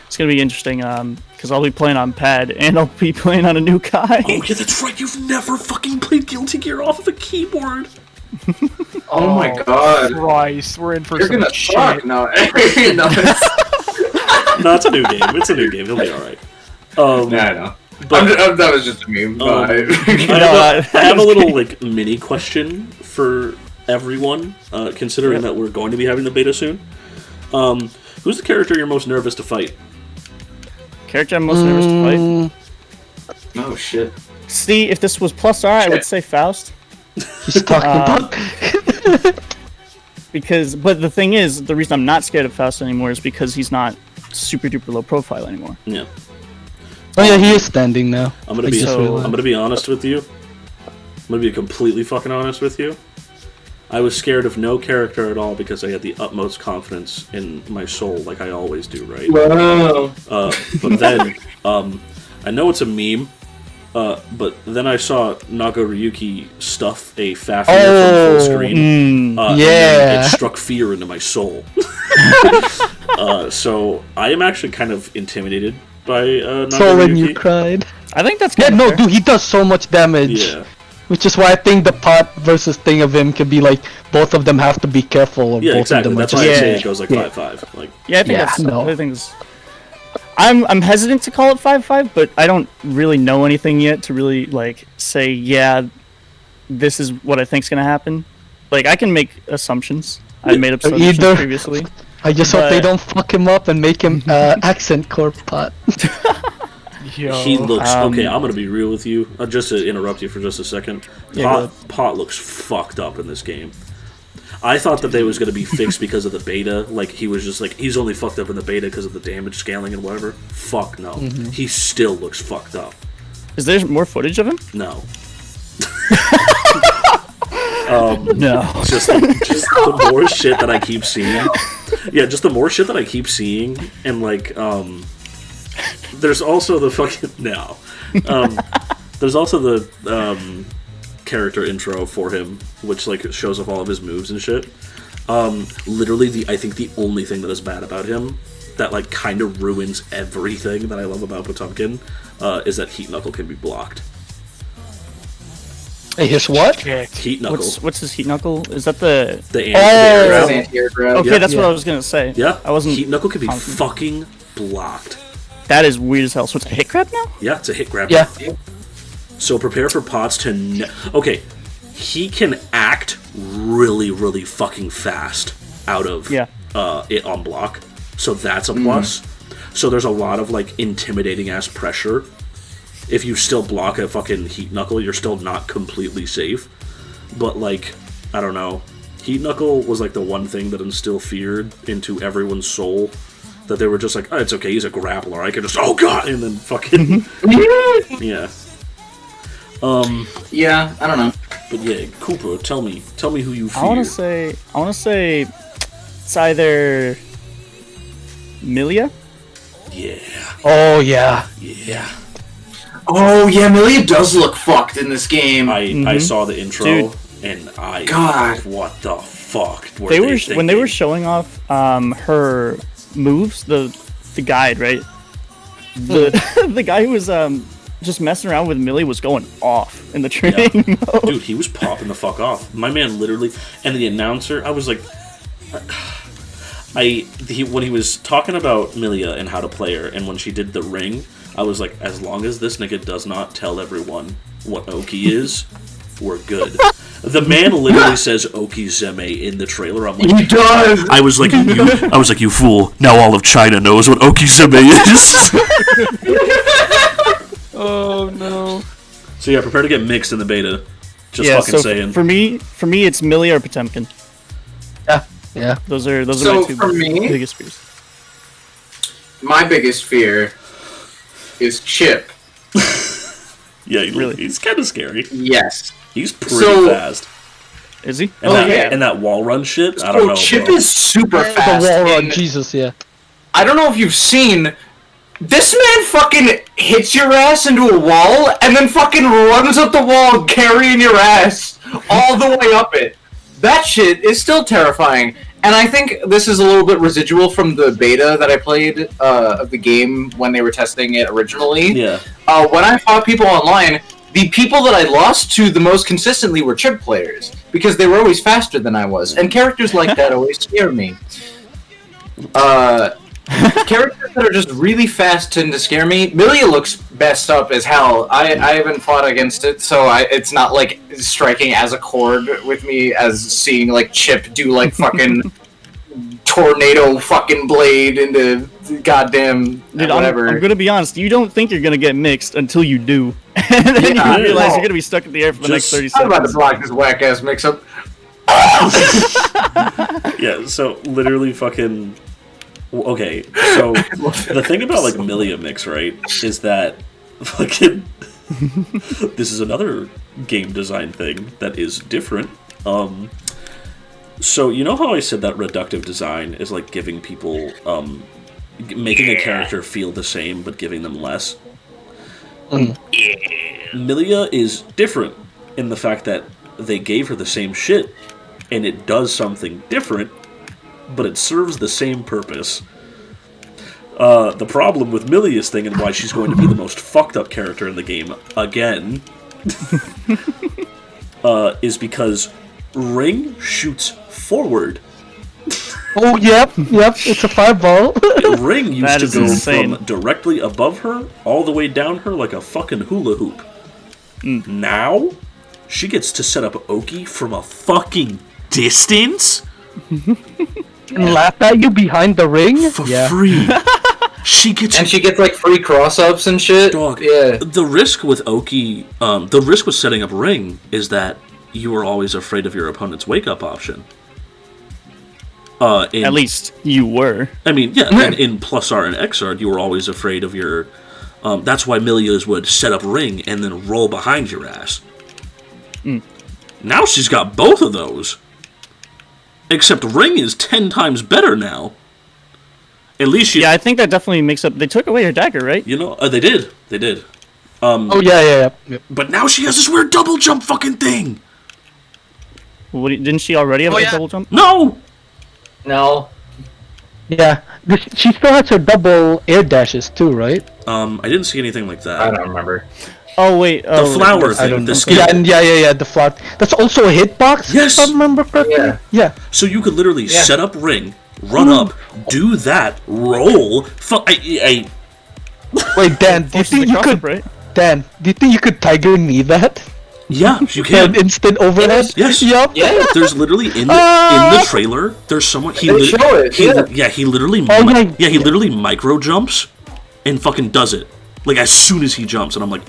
It's gonna be interesting, because I'll be playing on pad and I'll be playing on a new Kai. Oh yeah, that's right. You've never fucking played Guilty Gear off of a keyboard. Oh my god! Christ, we're in for You're some gonna shit. suck! No, no, No, it's a new game. It's a new game. It'll be all right. I know. But That was just a meme. Bye. I have a little like mini question for everyone, considering that we're going to be having the beta soon. Who's the character you're most nervous to fight? Character I'm most nervous to fight. Oh shit! See, if this was plus R, I would say Faust. He's talking about. But the thing is, the reason I'm not scared of Faust anymore is because he's not super duper low profile anymore. Yeah. Oh yeah, he is standing now. I'm gonna be honest with you. I'm gonna be completely fucking honest with you. I was scared of no character at all because I had the utmost confidence in my soul, like I always do, right? Wow. But then, I know it's a meme, but then I saw Nagoriyuki stuff a Fafnir from full screen. And then it struck fear into my soul. So I am actually kind of intimidated by Nagoriyuki. So when you cried. I think that's Yeah, kinda no, fair. dude, he does so much damage. Yeah. Which is why I think the pot versus thing of him could be like both of them have to be careful. Or Yeah, both exactly. Of them That's are why just... I say it goes like 5-5. Like, Yeah, I think Yeah, that's. no. I think it's. I'm hesitant to call it 5-5, but I don't really know anything yet to really like say this is what I think's gonna happen. Like I can make assumptions. I made assumptions Either- previously. I just hope they But- don't fuck him up and make him accent core pot. Yo. he looks okay. I'm gonna be real with you. Just to interrupt you for just a second. Yeah, Pot looks fucked up in this game. I thought that they was gonna be fixed because of the beta. Like he was just like he's only fucked up in the beta because of the damage scaling and whatever. Fuck no. He still looks fucked up. Is there more footage of him? No. No. Just the more shit that I keep seeing. Yeah, just the more shit that I keep seeing, and like, there's also the fucking there's also the character intro for him, which like shows off all of his moves and shit. Literally, I think the only thing that is bad about him that like kind of ruins everything that I love about Potemkin is that Heat Knuckle can be blocked. Hey, here's what? Heat Knuckle. What's his heat knuckle? Is that the? The That's anti-air. anti-air grab. Okay, Yeah. that's what I was gonna say. Yeah, I wasn't. Heat Knuckle can be confident. fucking blocked. That is weird as hell. So it's a hit grab now? Yeah, it's a hit grab. Yeah. So prepare for Pots to... Okay, he can act really, really fucking fast out of it on block. So that's a plus. So there's a lot of, like, intimidating-ass pressure. If you still block a fucking Heat Knuckle, you're still not completely safe. But, like, I don't know. Heat Knuckle was, like, the one thing that instilled fear into everyone's soul. That they were just like, oh, it's okay, he's a grappler. I can just, oh god, and then fucking... yeah. Yeah, I don't know. But yeah, Cooper, tell me who you fear. I want to say, it's either Milia. Yeah. Oh yeah. Yeah. Oh yeah, Milia does look fucked in this game. I saw the intro Dude. and I God. what the fuck were They were thinking? when they were showing off her moves, the guide, right? The guy who was just messing around with Millie was going off in the training mode. Dude, he was popping the fuck off. My man literally, and the announcer, I was like, when he was talking about Milia and how to play her, and when she did the ring, I was like, as long as this nigga does not tell everyone what Oki is, we're good. The man literally says Oki Zeme in the trailer. I'm like, He does. I was like, you fool! Now all of China knows what Oki Zeme is. Oh no. So yeah, prepare to get mixed in the beta. Just Yeah, fucking so saying. for me, it's Milia or Potemkin. Yeah. Those are So my two for me- biggest fears. My biggest fear is Chip. Yeah, Really? he's kind of scary. Yes. He's pretty So- fast. Is he? And, yeah. and that wall run shit, I don't know. Chip bro. is super The fast. wall run, and Jesus, yeah. I don't know if you've seen. This man fucking hits your ass into a wall and then fucking runs up the wall carrying your ass all the way up it. That shit is still terrifying. And I think this is a little bit residual from the beta that I played of the game when they were testing it originally. Yeah. When I fought people online, the people that I lost to the most consistently were Chip players because they were always faster than I was. And characters like that always scare me. Characters that are just really fast tend to scare me. Milia looks messed up as hell. I haven't fought against it, so it's not like striking as a chord with me as seeing like Chip do like fucking tornado fucking blade into goddamn Dude, whatever. I'm gonna be honest. You don't think you're gonna get mixed until you do, and then Yeah, you realize no. you're gonna be stuck in the air for the next Just- 30 I'm about to seconds. block this whack ass mix up. Yeah, so literally fucking... Okay, so the thing about, like, Milia Mix, right, is that fucking... This is another game design thing that is different. So, you know how I said that reductive design is like giving people, making a character feel the same but giving them less? Milia is different in the fact that they gave her the same shit, and it does something different, but it serves the same purpose. The problem with Milia's thing and why she's going to be the most fucked up character in the game again is because Ring shoots forward. Oh, yep, it's a fireball. Ring used That to is go insane. from directly above her all the way down her like a fucking hula hoop. Now, she gets to set up Oki from a fucking distance And laugh at you behind the ring? for free. She gets And she gets like free cross-ups and shit. Dog, Yeah. the risk with Oki, the risk with setting up Ring is that you are always afraid of your opponent's wake-up option. At least you were. I mean, yeah, and in Plus R and XR, you were always afraid of your... that's why Milia's would set up Ring and then roll behind your ass. Now she's got both of those. Except Ring is 10 times better now. At least she... Yeah, I think that definitely makes up. They took away her dagger, right? You know, they did. They did. Oh, yeah. But now she has this weird double jump fucking thing. Didn't she already have a double jump? No! No. Yeah, she still has her double air dashes too, right? I didn't see anything like that. I don't remember. Oh wait, The flower I don't thing, know. the skill. Yeah, the flower. That's also a hitbox, Yes! if I remember correctly. Yeah. So you could literally set up Ring, run up, do that, roll. Wait, Dan, do you Forces the think you cross could? up, right? Dan, do you think you could Tiger Knee that? Yeah, you An can. instant overhead? Yes. Yup. Yeah. There's literally in the trailer. There's someone. He They show it, yeah. He literally. Oh my- He literally micro jumps, and fucking does it. Like as soon as he jumps, and I'm like,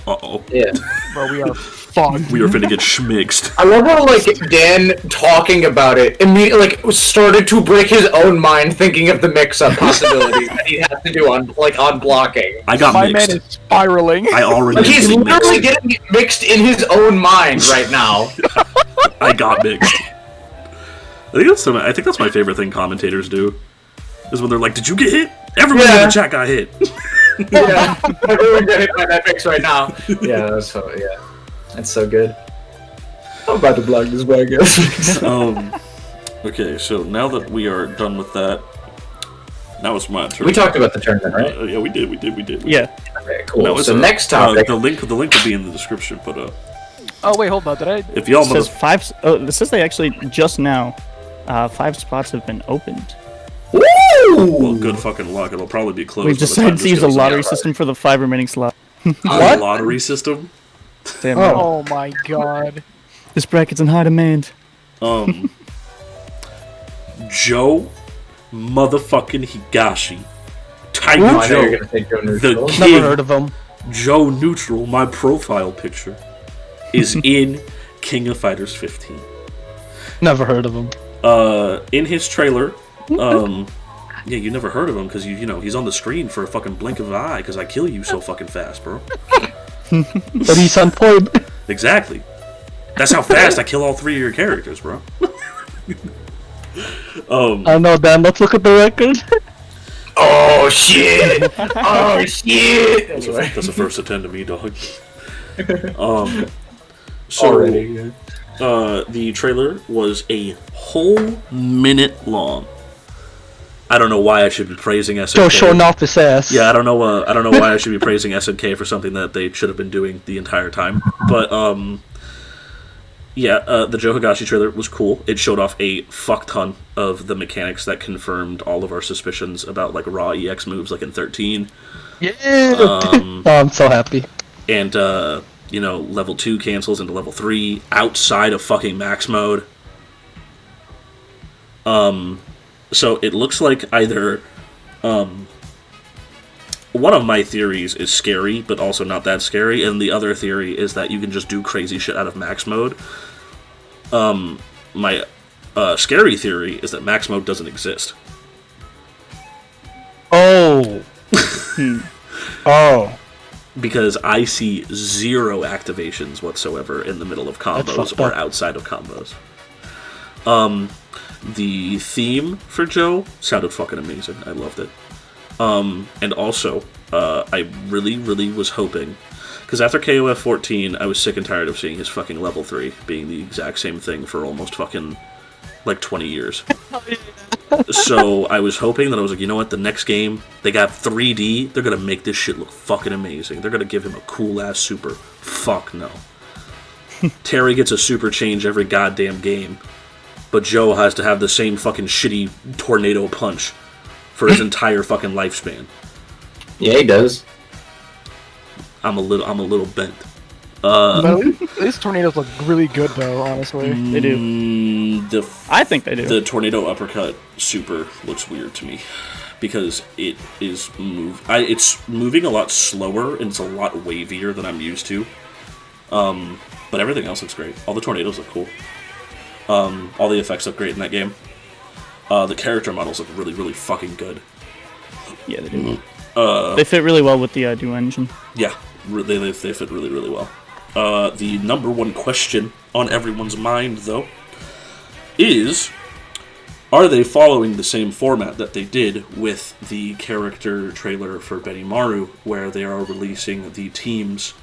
Yeah. Bro, we are fucked. we are finna get schmixed. I love how like Dan talking about it immediately started to break his own mind thinking of the mix-up possibilities that he has to do on blocking. I got My mixed. man is spiraling. I already. Like he's am literally mixed. getting mixed in his own mind right now. I got mixed. I think that's my favorite thing commentators do. Is when they're like, "Did you get hit?" Everybody in Yeah. the chat got hit. Yeah, everyone got hit by that mix right now. Yeah, that's so good. I'm about to block this bad guy. Okay, so now that we are done with that, now it's my turn. We talked about the tournament, right? Yeah, we did. Yeah. Okay, Now cool. it's So next topic. the link will be in the description. But Oh wait, hold on. Did I? if y'all It says five. Oh, this says they actually just now. 5 spots have been opened. well, good fucking luck. It'll probably be closed. We've by the decided time to this use a goes lottery out. system for the 5 remaining slots. A lottery system. Damn, Oh. Oh my god. this bracket's in high demand. Joe, motherfucking Higashi, Tiger I know you're Joe, gonna say Joe the Neutral. Never king, heard of him. Joe Neutral, my profile picture, is in King of Fighters 15. Never heard of him. In his trailer, yeah, you never heard of him because you know he's on the screen for a fucking blink of an eye because I kill you so fucking fast, bro. But he's on point. Exactly. That's how fast I kill all 3 of your characters, bro. I don't know, Dan. Let's look at the record. Oh shit! Oh shit! That's the first to tend to me, dog. So Already. the trailer was a whole minute long. I don't know why I should be praising SNK. Joe showing off his ass. Yeah, I don't know why I should be praising SNK for something that they should have been doing the entire time. But the Joe Higashi trailer was cool. It showed off a fuck ton of the mechanics that confirmed all of our suspicions about like raw EX moves, like in 13. Yeah. Oh, I'm so happy. And level 2 cancels into level 3 outside of fucking max mode. So it looks like either one of my theories is scary, but also not that scary, and the other theory is that you can just do crazy shit out of max mode. My scary theory is that max mode doesn't exist. Oh. Oh. Because I see 0 activations whatsoever in the middle of combos or outside of combos. The theme for Joe sounded fucking amazing. I loved it. And also, I really, really was hoping... Because after KOF15, I was sick and tired of seeing his fucking level 3 being the exact same thing for almost fucking, 20 years. So I was hoping that I was like, you know what, the next game, they got 3D, they're gonna make this shit look fucking amazing. They're gonna give him a cool-ass super. Fuck no. Terry gets a super change every goddamn game, but Joe has to have the same fucking shitty tornado punch for his entire fucking lifespan. Yeah, he does. I'm a little bent. But at least tornadoes look really good, though. Honestly, They do. I think they do. The tornado uppercut super looks weird to me because it is it's moving a lot slower and it's a lot wavier than I'm used to. But everything else looks great. All the tornadoes look cool. All the effects look great in that game. The character models look really, really fucking good. Yeah, they do. They fit really well with the Duo engine. Yeah, they fit really, really well. The number one question on everyone's mind, though, is, are they following the same format that they did with the character trailer for Benimaru, where they are releasing the teams,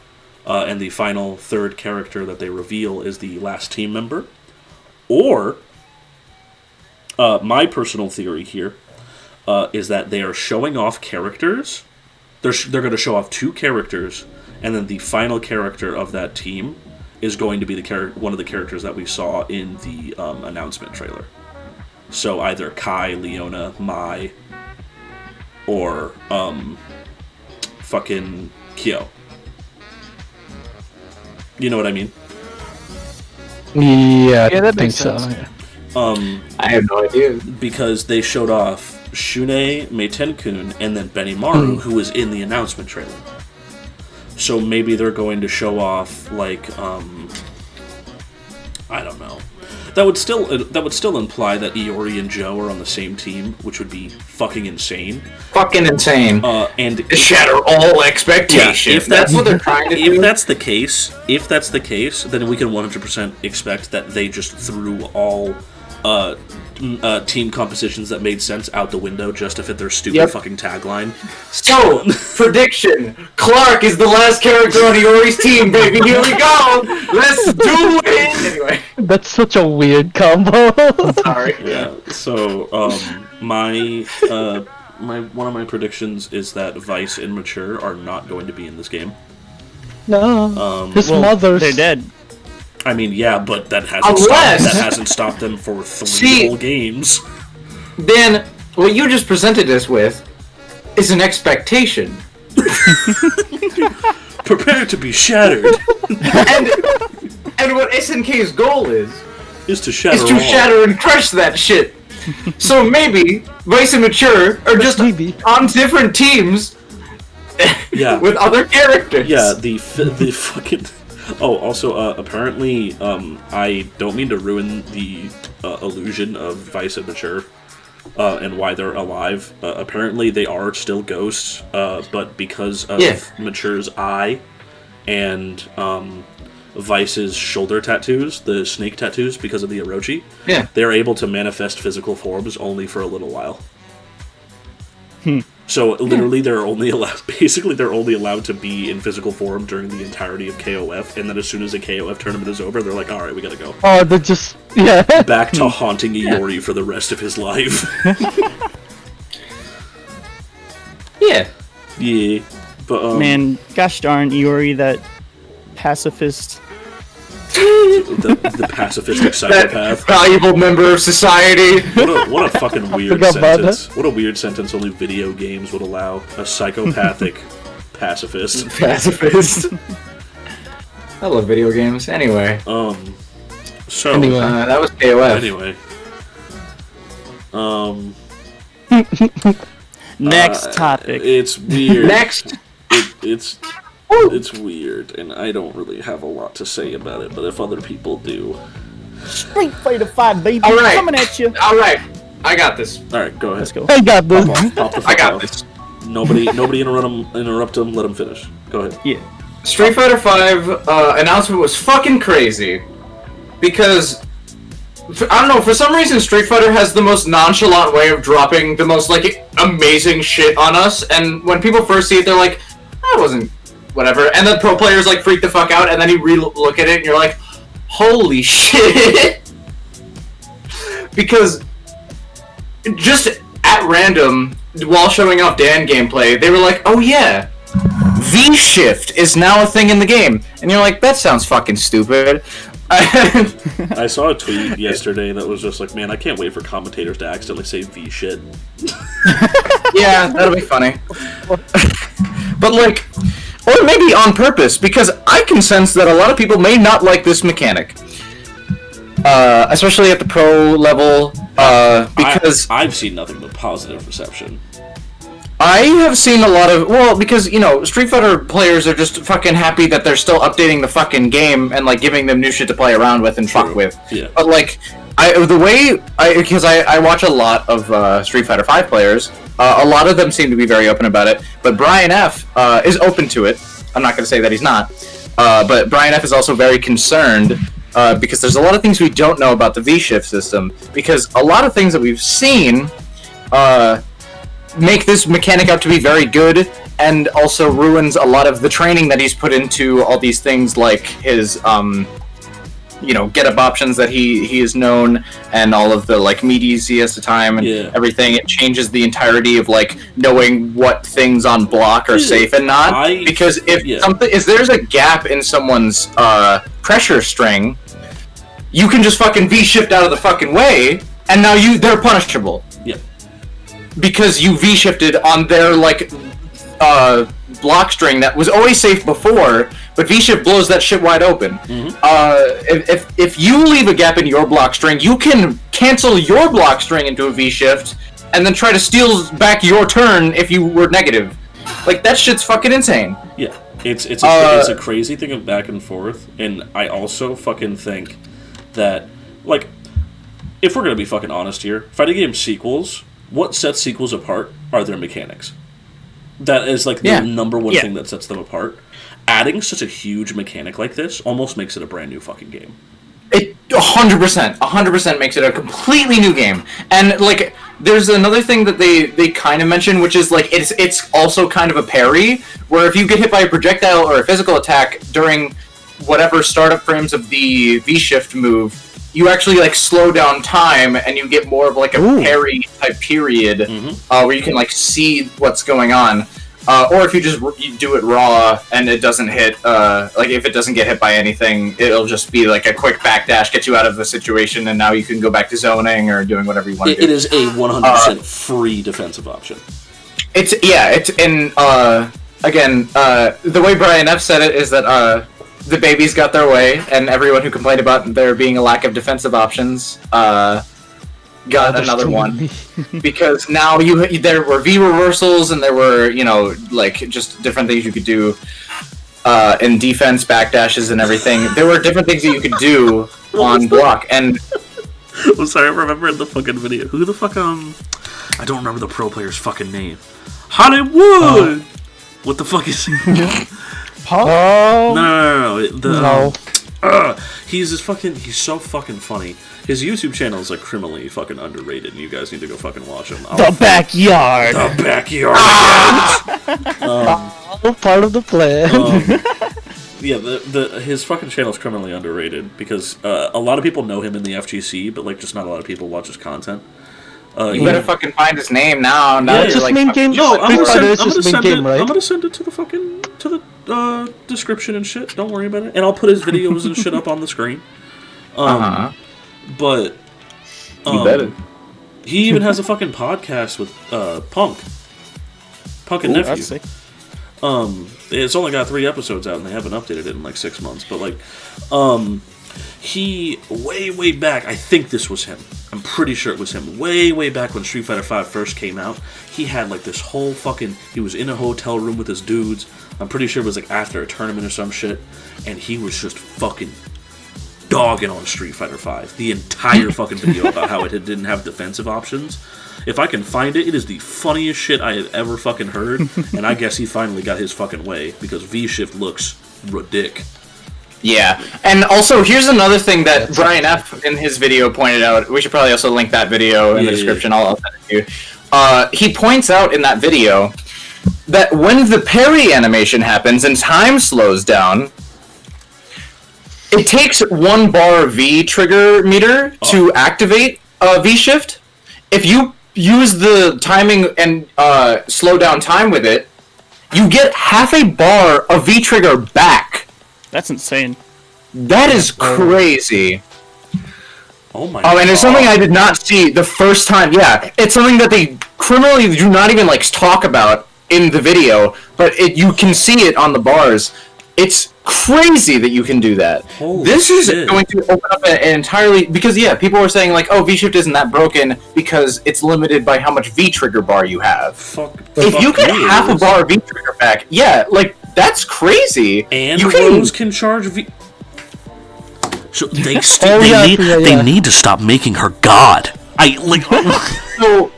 and the final third character that they reveal is the last team member? Or, my personal theory here is that they are showing off characters. They're going to show off 2 characters, and then the final character of that team is going to be one of the characters that we saw in the announcement trailer. So either Kai, Leona, Mai, or fucking Kyo. You know what I mean? Yeah, Yeah, that I think makes so. sense. Yeah. I have no idea. Because they showed off Shunei, Meitenkun, and then Benimaru, who was in the announcement trailer. So maybe they're going to show off, like, I don't know. That would still imply that Iori and Joe are on the same team, which would be fucking insane. Fucking insane. And Shatter all expectations. if that's what they're trying to do. If that's the case, then we can 100% expect that they just threw all team compositions that made sense out the window just to fit their stupid fucking tagline. So, prediction. Clark is the last character on Iori's team, baby. Here we go. Let's do it. Anyway. That's such a weird combo. Sorry. Yeah. So, my one of my predictions is that Vice and Mature are not going to be in this game. No. His mother's... They're dead. I mean, yeah, but that hasn't stopped them for 3 whole games. Then, what you just presented us with is an expectation. Prepare to be shattered. and what SNK's goal is to shatter is to all. shatter and crush that shit. So maybe Vice and Mature are just on different teams with other characters. Yeah, the fucking... Oh, also, apparently, I don't mean to ruin the illusion of Vice and Mature and why they're alive. Apparently, they are still ghosts, but because of Mature's eye and Vice's shoulder tattoos, the snake tattoos, because of the Orochi, they're able to manifest physical forms only for a little while. So literally, they're only allowed to be in physical form during the entirety of KOF, and then as soon as the KOF tournament is over, they're like, "All right, we gotta go." Oh, they're just back to haunting Iori for the rest of his life. Yeah, but man, gosh darn Iori, that pacifist. the pacifistic psychopath, valuable member of society. What a fucking weird sentence. What a weird sentence only video games would allow. A psychopathic pacifist. I love video games. Anyway. So anyway. That was KOF. Anyway. Next topic. It's weird. Next. It's weird, and I don't really have a lot to say about it, but if other people do, Street Fighter 5, baby, All right. coming at you. All right, I got this. All right, go ahead. Let's go. I got this. Pop the fuck I got off. this. Nobody interrupt him. Let him finish. Go ahead. Yeah. Street Fighter 5 announcement was fucking crazy because I don't know, for some reason Street Fighter has the most nonchalant way of dropping the most like amazing shit on us, and when people first see it they're like, that wasn't whatever, and then pro players like freak the fuck out, and then you look at it and you're like, holy shit. Because just at random while showing off Dan gameplay they were like, oh yeah, V-Shift is now a thing in the game. And you're like, that sounds fucking stupid. I saw a tweet yesterday that was just like, man, I can't wait for commentators to accidentally say V shit. Yeah, that'll be funny. But like, or maybe on purpose, because I can sense that a lot of people may not like this mechanic. Especially at the pro level, because I've seen nothing but positive reception. I have seen a lot of, well, because, you know, Street Fighter players are just fucking happy that they're still updating the fucking game and, like, giving them new shit to play around with and fuck with. Yeah. But, like, because I watch a lot of Street Fighter 5 players, a lot of them seem to be very open about it, but Brian F. Is open to it. I'm not going to say that he's not. But Brian F. is also very concerned because there's a lot of things we don't know about the V-Shift system, because a lot of things that we've seen make this mechanic out to be very good, and also ruins a lot of the training that he's put into all these things, like his get-up options that he is known, and all of the like meaties he has to time and everything. It changes the entirety of like knowing what things on block are safe and not. Because if there's a gap in someone's pressure string, you can just fucking V-shift out of the fucking way, and now they're punishable. Yeah. Because you V-shifted on their, like, block string that was always safe before, but V-shift blows that shit wide open. Mm-hmm. If you leave a gap in your block string, you can cancel your block string into a V-shift, and then try to steal back your turn if you were negative. Like, that shit's fucking insane. Yeah. It's a crazy thing of back and forth, and I also fucking think that, like, if we're gonna be fucking honest here, fighting game sequels, what sets sequels apart are their mechanics. That is, like, the number one thing that sets them apart. Adding such a huge mechanic like this almost makes it a brand new fucking game. It 100% makes it a completely new game. And, like, there's another thing that they kind of mention, which is, like, it's also kind of a parry, where if you get hit by a projectile or a physical attack during whatever startup frames of the V-shift move, you actually, like, slow down time, and you get more of, like, a parry type period, where you can, like, see what's going on. Or if you do it raw, and it doesn't hit, like, if it doesn't get hit by anything, it'll just be, like, a quick backdash, get you out of the situation, and now you can go back to zoning, or doing whatever you want to do. It is a 100% free defensive option. Again, the way Brian F. said it is that, the babies got their way, and everyone who complained about there being a lack of defensive options got another one. Because now there were V reversals, and there were, like, just different things you could do in defense, backdashes, and everything. There were different things that you could do on block, and... I'm sorry, I remember the fucking video. Who the fuck, I don't remember the pro player's fucking name. Hollywood! What the fuck is he? Oh No. He's so fucking funny. His YouTube channel is like criminally fucking underrated, and you guys need to go fucking watch him. The BackYard. The BackYard. Part of the plan. His fucking channel is criminally underrated because a lot of people know him in the FGC, but like just not a lot of people watch his content. You better fucking find his name now. It's just main game. No, I'm gonna right? send it to the fucking description and shit. Don't worry about it, and I'll put his videos and shit up on the screen. But you better. He even has a fucking podcast with Punk and Nephew. That's sick. It's only got 3 episodes out, and they haven't updated it in like 6 months. But like, he way back. I think this was him. I'm pretty sure it was him. Way back when Street Fighter 5 first came out, he had like this whole fucking. He was in a hotel room with his dudes. I'm pretty sure it was like after a tournament or some shit, and he was just fucking dogging on Street Fighter V. The entire fucking video about how it didn't have defensive options. If I can find it, it is the funniest shit I have ever fucking heard. And I guess he finally got his fucking way, because V-Shift looks ridiculous. Yeah, and also here's another thing that Brian F. in his video pointed out. We should probably also link that video in the description. I'll send it to you. He points out in that video that when the parry animation happens and time slows down, it takes 1 bar V trigger meter to activate V-Shift. If you use the timing and slow down time with it, you get half a bar of V trigger back. That's insane. That is crazy. Oh my god. And it's something I did not see the first time. Yeah, it's something that they criminally do not even like talk about in the video, but you can see it on the bars. It's crazy that you can do that. Holy this shit. is going to open up an entirely, because yeah, people were saying like, oh, V-Shift isn't that broken because it's limited by how much V-trigger bar you have. If you get half a bar of V-trigger back, yeah, like, that's crazy. And you Rose can charge V. So they they need to stop making her god. So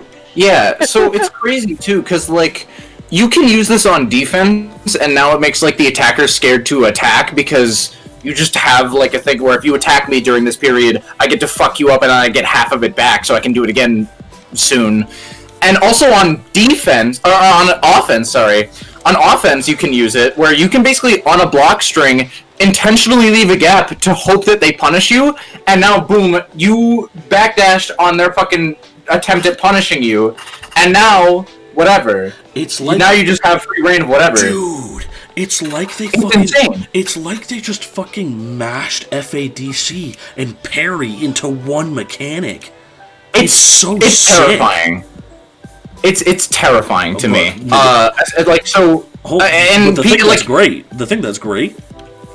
it's crazy too, because like you can use this on defense, and now it makes like the attacker scared to attack because you just have like a thing where if you attack me during this period, I get to fuck you up and I get half of it back, so I can do it again soon. And also on defense, or on offense, sorry. On offense, you can use it, where you can basically, on a block string, intentionally leave a gap to hope that they punish you, and now, boom, you backdashed on their fucking attempt at punishing you, and now, whatever. It's like... Now you just have free reign of whatever. Dude, it's like they insane. It's like they just fucking mashed FADC and parry into one mechanic. It's so It's sick. terrifying. It's terrifying to me. Like, so... and the thing that's great,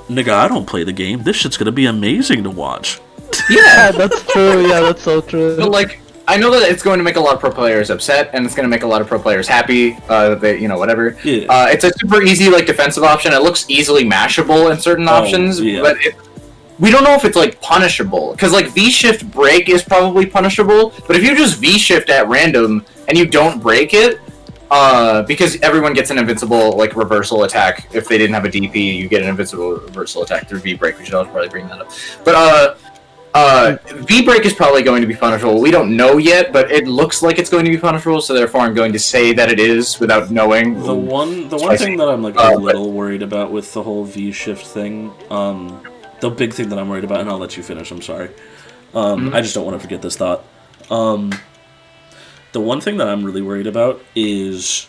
nigga, I don't play the game. This shit's gonna be amazing to watch. Yeah, that's true. Yeah, that's so true. But, like, I know that it's going to make a lot of pro players upset, and it's going to make a lot of pro players happy, that, you know, whatever. Yeah. It's a super easy, like, defensive option. It looks easily mashable in certain options, yeah. but we don't know if it's, like, punishable. Because, like, V-Shift break is probably punishable, but if you just V-Shift at random and you don't break it, because everyone gets an invincible, like, reversal attack. If they didn't have a DP, you get an invincible reversal attack through V-break. We should always probably bring that up. But, V-break is probably going to be punishable. We don't know yet, but it looks like it's going to be punishable, so therefore I'm going to say that it is without knowing. The one thing that I'm, like, a little worried about with the whole V-shift thing, the big thing that I'm worried about, and I'll let you finish, I'm sorry. I just don't want to forget this thought. The one thing that I'm really worried about is,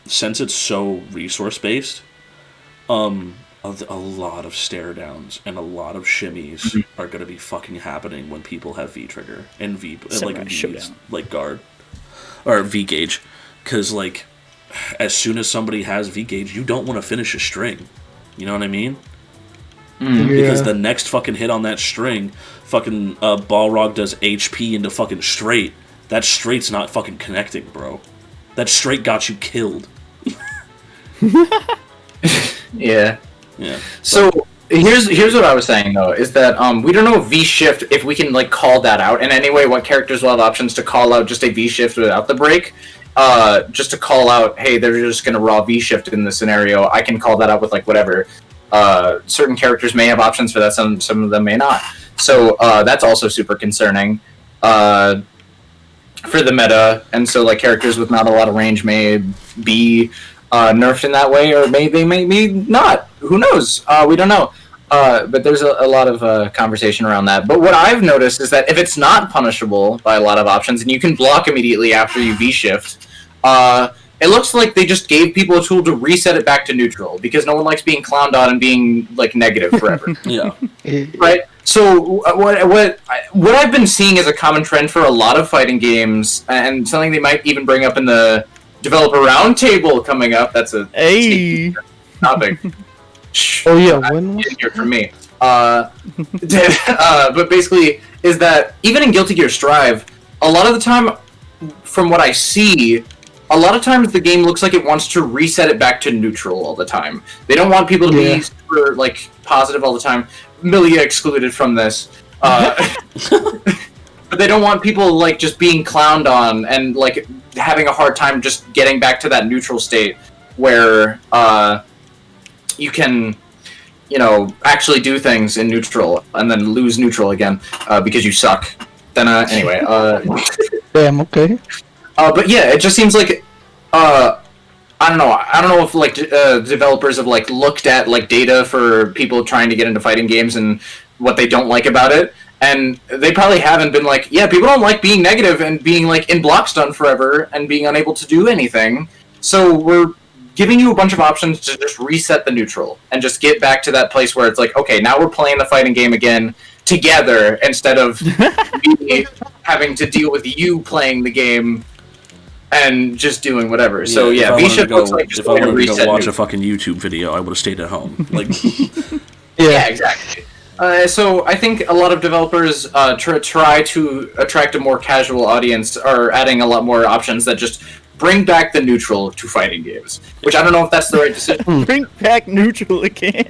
since it's so resource-based, a lot of stare downs and a lot of shimmies are going to be fucking happening when people have V-trigger and like guard, or V-gauge. Because, like, as soon as somebody has V-gauge, you don't want to finish a string. You know what I mean? Because the next fucking hit on that string, fucking Balrog does HP into fucking straight. That straight's not fucking connecting, bro. That straight got you killed. Yeah. Yeah. So here's what I was saying though, is that we don't know V-shift if we can like call that out in any way. What characters will have options to call out just a V-shift without the break? Just to call out, hey, they're just gonna raw V-shift in this scenario. I can call that out with like whatever. Certain characters may have options for that. Some of them may not. So that's also super concerning for the meta. And so like characters with not a lot of range may be nerfed in that way, or maybe not. Who knows? We don't know. But there's a lot of conversation around that. But what I've noticed is that if it's not punishable by a lot of options, and you can block immediately after you V-shift, it looks like they just gave people a tool to reset it back to neutral, because no one likes being clowned on and being like negative forever. Yeah. Right? So what I've been seeing as a common trend for a lot of fighting games, and something they might even bring up in the developer roundtable coming up. That's a topic. Oh yeah, when was here for me? But basically, is that even in Guilty Gear Strive, a lot of the time, from what I see, a lot of times the game looks like it wants to reset it back to neutral all the time. They don't want people to be super like positive all the time. Milia excluded from this. But they don't want people like just being clowned on and like having a hard time just getting back to that neutral state where you can, you know, actually do things in neutral and then lose neutral again because you suck. Then anyway, Damn. Okay. but yeah, it just seems like I don't know if like developers have like looked at like data for people trying to get into fighting games and what they don't like about it. And they probably haven't been like, yeah, people don't like being negative and being like in block stun forever and being unable to do anything. So we're giving you a bunch of options to just reset the neutral and just get back to that place where it's like, okay, now we're playing the fighting game again together instead of me having to deal with you playing the game and just doing whatever. Yeah, so yeah, V-Shift looks like just if I wanted to reset go watch neutral. a fucking YouTube video, I would have stayed at home. Like, Yeah, exactly. So I think a lot of developers try to attract a more casual audience are adding a lot more options that just bring back the neutral to fighting games. Which I don't know if that's the right decision. Bring back neutral again.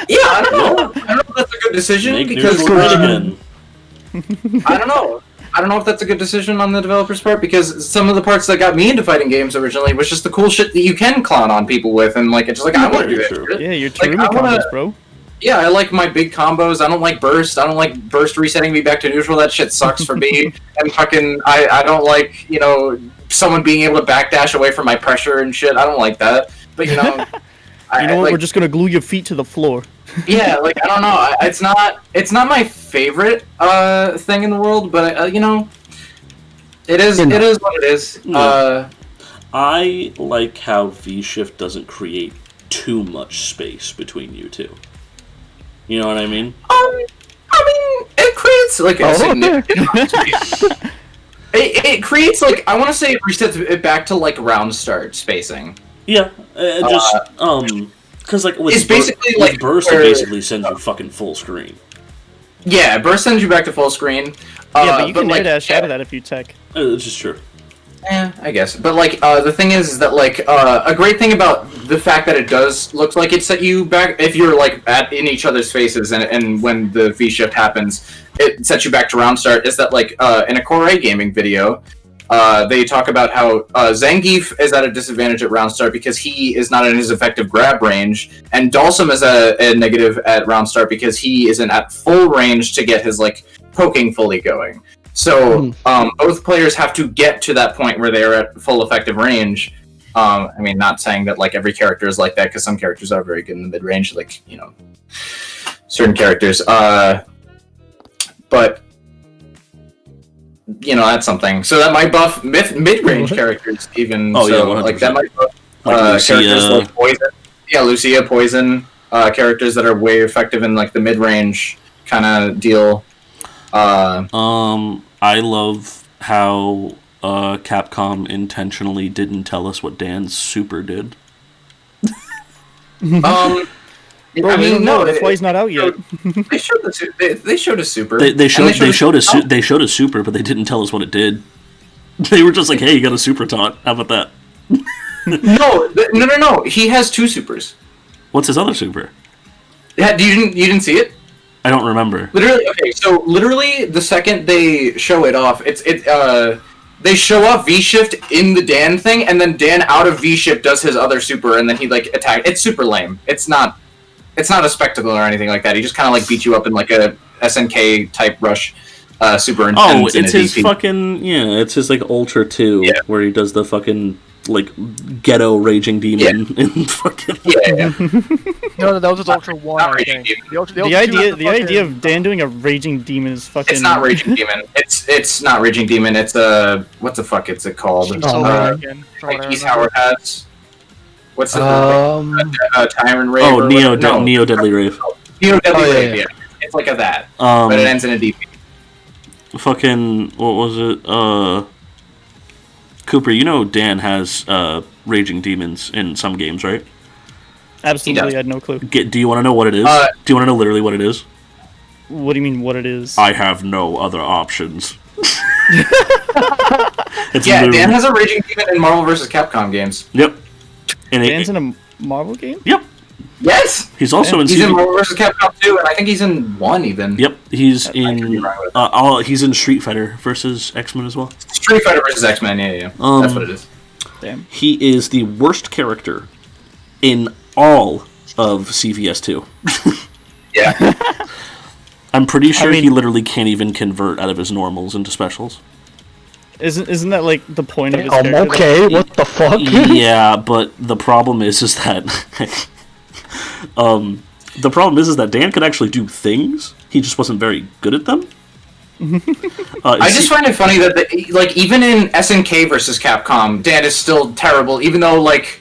Yeah, I don't know. I don't know if that's a good decision make because neutral great again. I don't know. I don't know if that's a good decision on the developer's part because some of the parts that got me into fighting games originally was just the cool shit that you can clown on people with, and like it's just like I want to do that. True. shit. Yeah, your Like, Terumi I wanna- combos, bro. Yeah, I like my big combos. I don't like burst. I don't like burst resetting me back to neutral. That shit sucks for me. And fucking, I don't like, you know, someone being able to backdash away from my pressure and shit. I don't like that. But you know, You know what? like, We're just gonna glue your feet to the floor. yeah, like I don't know. It's not my favorite thing in the world, but you know, it is what it is. Yeah. I like how V-Shift doesn't create too much space between you two. You know what I mean? I mean, it creates like a significant. It creates like I want to say it resets it back to like round start spacing. Yeah, because like with It's basically like burst, where- it basically sends you fucking full screen. Yeah, burst sends you back to full screen. Yeah, but you can like, air dash out of that if you tech. It's just true. Yeah, I guess. But like the thing is that like a great thing about the fact that it does look like it set you back if you're like in each other's faces and when the V shift happens, it sets you back to round start. Is that like in a Core A gaming video, they talk about how Zangief is at a disadvantage at round start because he is not in his effective grab range, and Dalsum is a negative at round start because he isn't at full range to get his like poking fully going. So both players have to get to that point where they are at full effective range. I mean, not saying that like every character is like that because some characters are very good in the mid range, like you know, certain characters. But you know, that's something. So that might buff mid range characters even. Oh, so yeah, 100%. like that might buff Like characters Lucia. like Poison. Yeah, Lucia, Poison, characters that are way effective in like the mid range kind of deal. I love how Capcom intentionally didn't tell us what Dan's super did. Bro, I we mean, don't know. no, That's why he's not out yet. they showed they showed a super. They showed And they showed a super, but they didn't tell us what it did. They were just like, "Hey, you got a super taunt. How about that?" No. He has two supers. What's his other super? Yeah, you didn't see it? I don't remember. Literally, okay. So literally, the second they show it off, they show off V shift in the Dan thing, and then Dan out of V shift does his other super, and then he like attack. It's super lame. It's not a spectacle or anything like that. He just kind of like beats you up in like a SNK type rush. Super intense. Oh, in it's a his DP. fucking it's his like Ultra 2 Yeah. where he does the fucking like ghetto raging demon in fucking Yeah. No, that was his Ultra 1, Not I Raging think. Demon. The Ultra 2 The has idea fucking- of Dan doing a raging demon is fucking. It's not Raging Demon. It's not Raging Demon. It's what the fuck is it called? She's Oh, so man. again, from Like what I Keith remember. Howard has. What's the Tyrant Rave? Oh, or Neo whatever? No, Neo Deadly Rave. Neo Deadly Oh, yeah, Rave. yeah. Yeah, it's like a that, but it ends in a DP. Fucking what was it? Cooper, you know Dan has raging demons in some games, right? Absolutely, He does. I had no clue. Do you want to know what it is? Uh, Do you want to know literally what it is? What do you mean? What it is? I have no other options. Yeah, Dan has a raging demon in Marvel vs. Capcom games. Yep. And Dan's in a Marvel game? Yep. Yes! He's also in He's in Marvel vs. Capcom 2, and I think he's in 1 even. Yep, he's I could be in wrong with that. he's in Street Fighter versus X-Men as well. Street Fighter vs. X-Men, yeah. That's what it is. Damn. He is the worst character in all of CVS2. Yeah. I'm pretty sure mean- he literally can't even convert out of his normals into specials. Isn't that like the point of his I'm character? okay. What the fuck? Yeah, but the problem is that the problem is that Dan could actually do things. He just wasn't very good at them. I just find it funny that like even in SNK versus Capcom, Dan is still terrible, even though like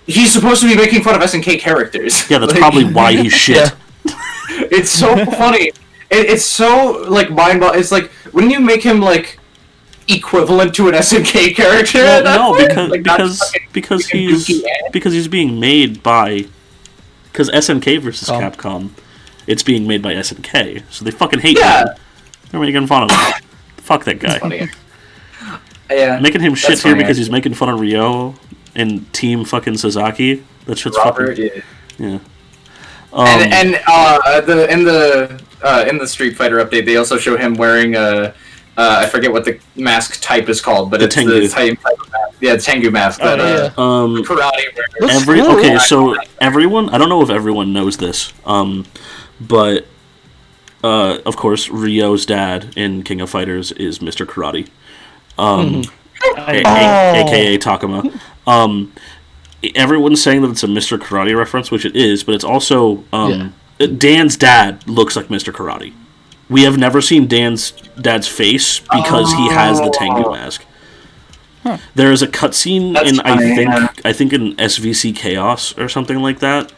he's supposed to be making fun of SNK characters. Yeah, that's Like, probably why he's shit. It's so funny. It's so like mind-boggling. It's like wouldn't you make him like equivalent to an SNK character? Well, at that no, point? because Like, not because fucking because fucking he's Dookie Ant? because he's being made by SNK versus Oh. Capcom. It's being made by SNK, so they fucking hate Yeah. him. They're making fun of him. Fuck that guy. Funny. Yeah. Making him shit That's here funny, because he's actually. making fun of Ryo and Team fucking Sasaki. That shit's Robert, fucking yeah. yeah. And in the Street Fighter update, they also show him wearing I forget what the mask type is called, but The it's Tengu. the same type of mask. Yeah, the Tengu mask that yeah. karate wears. That's cool. Okay, so everyone, I don't know if everyone knows this, but of course Ryo's dad in King of Fighters is Mr. Karate, aka Takuma. Everyone's saying that it's a Mr. Karate reference, which it is, but it's also Dan's dad looks like Mr. Karate. We have never seen Dan's dad's face because he has the Tengu mask. There is a cutscene That's in funny, yeah. I think in SVC Chaos or something like that,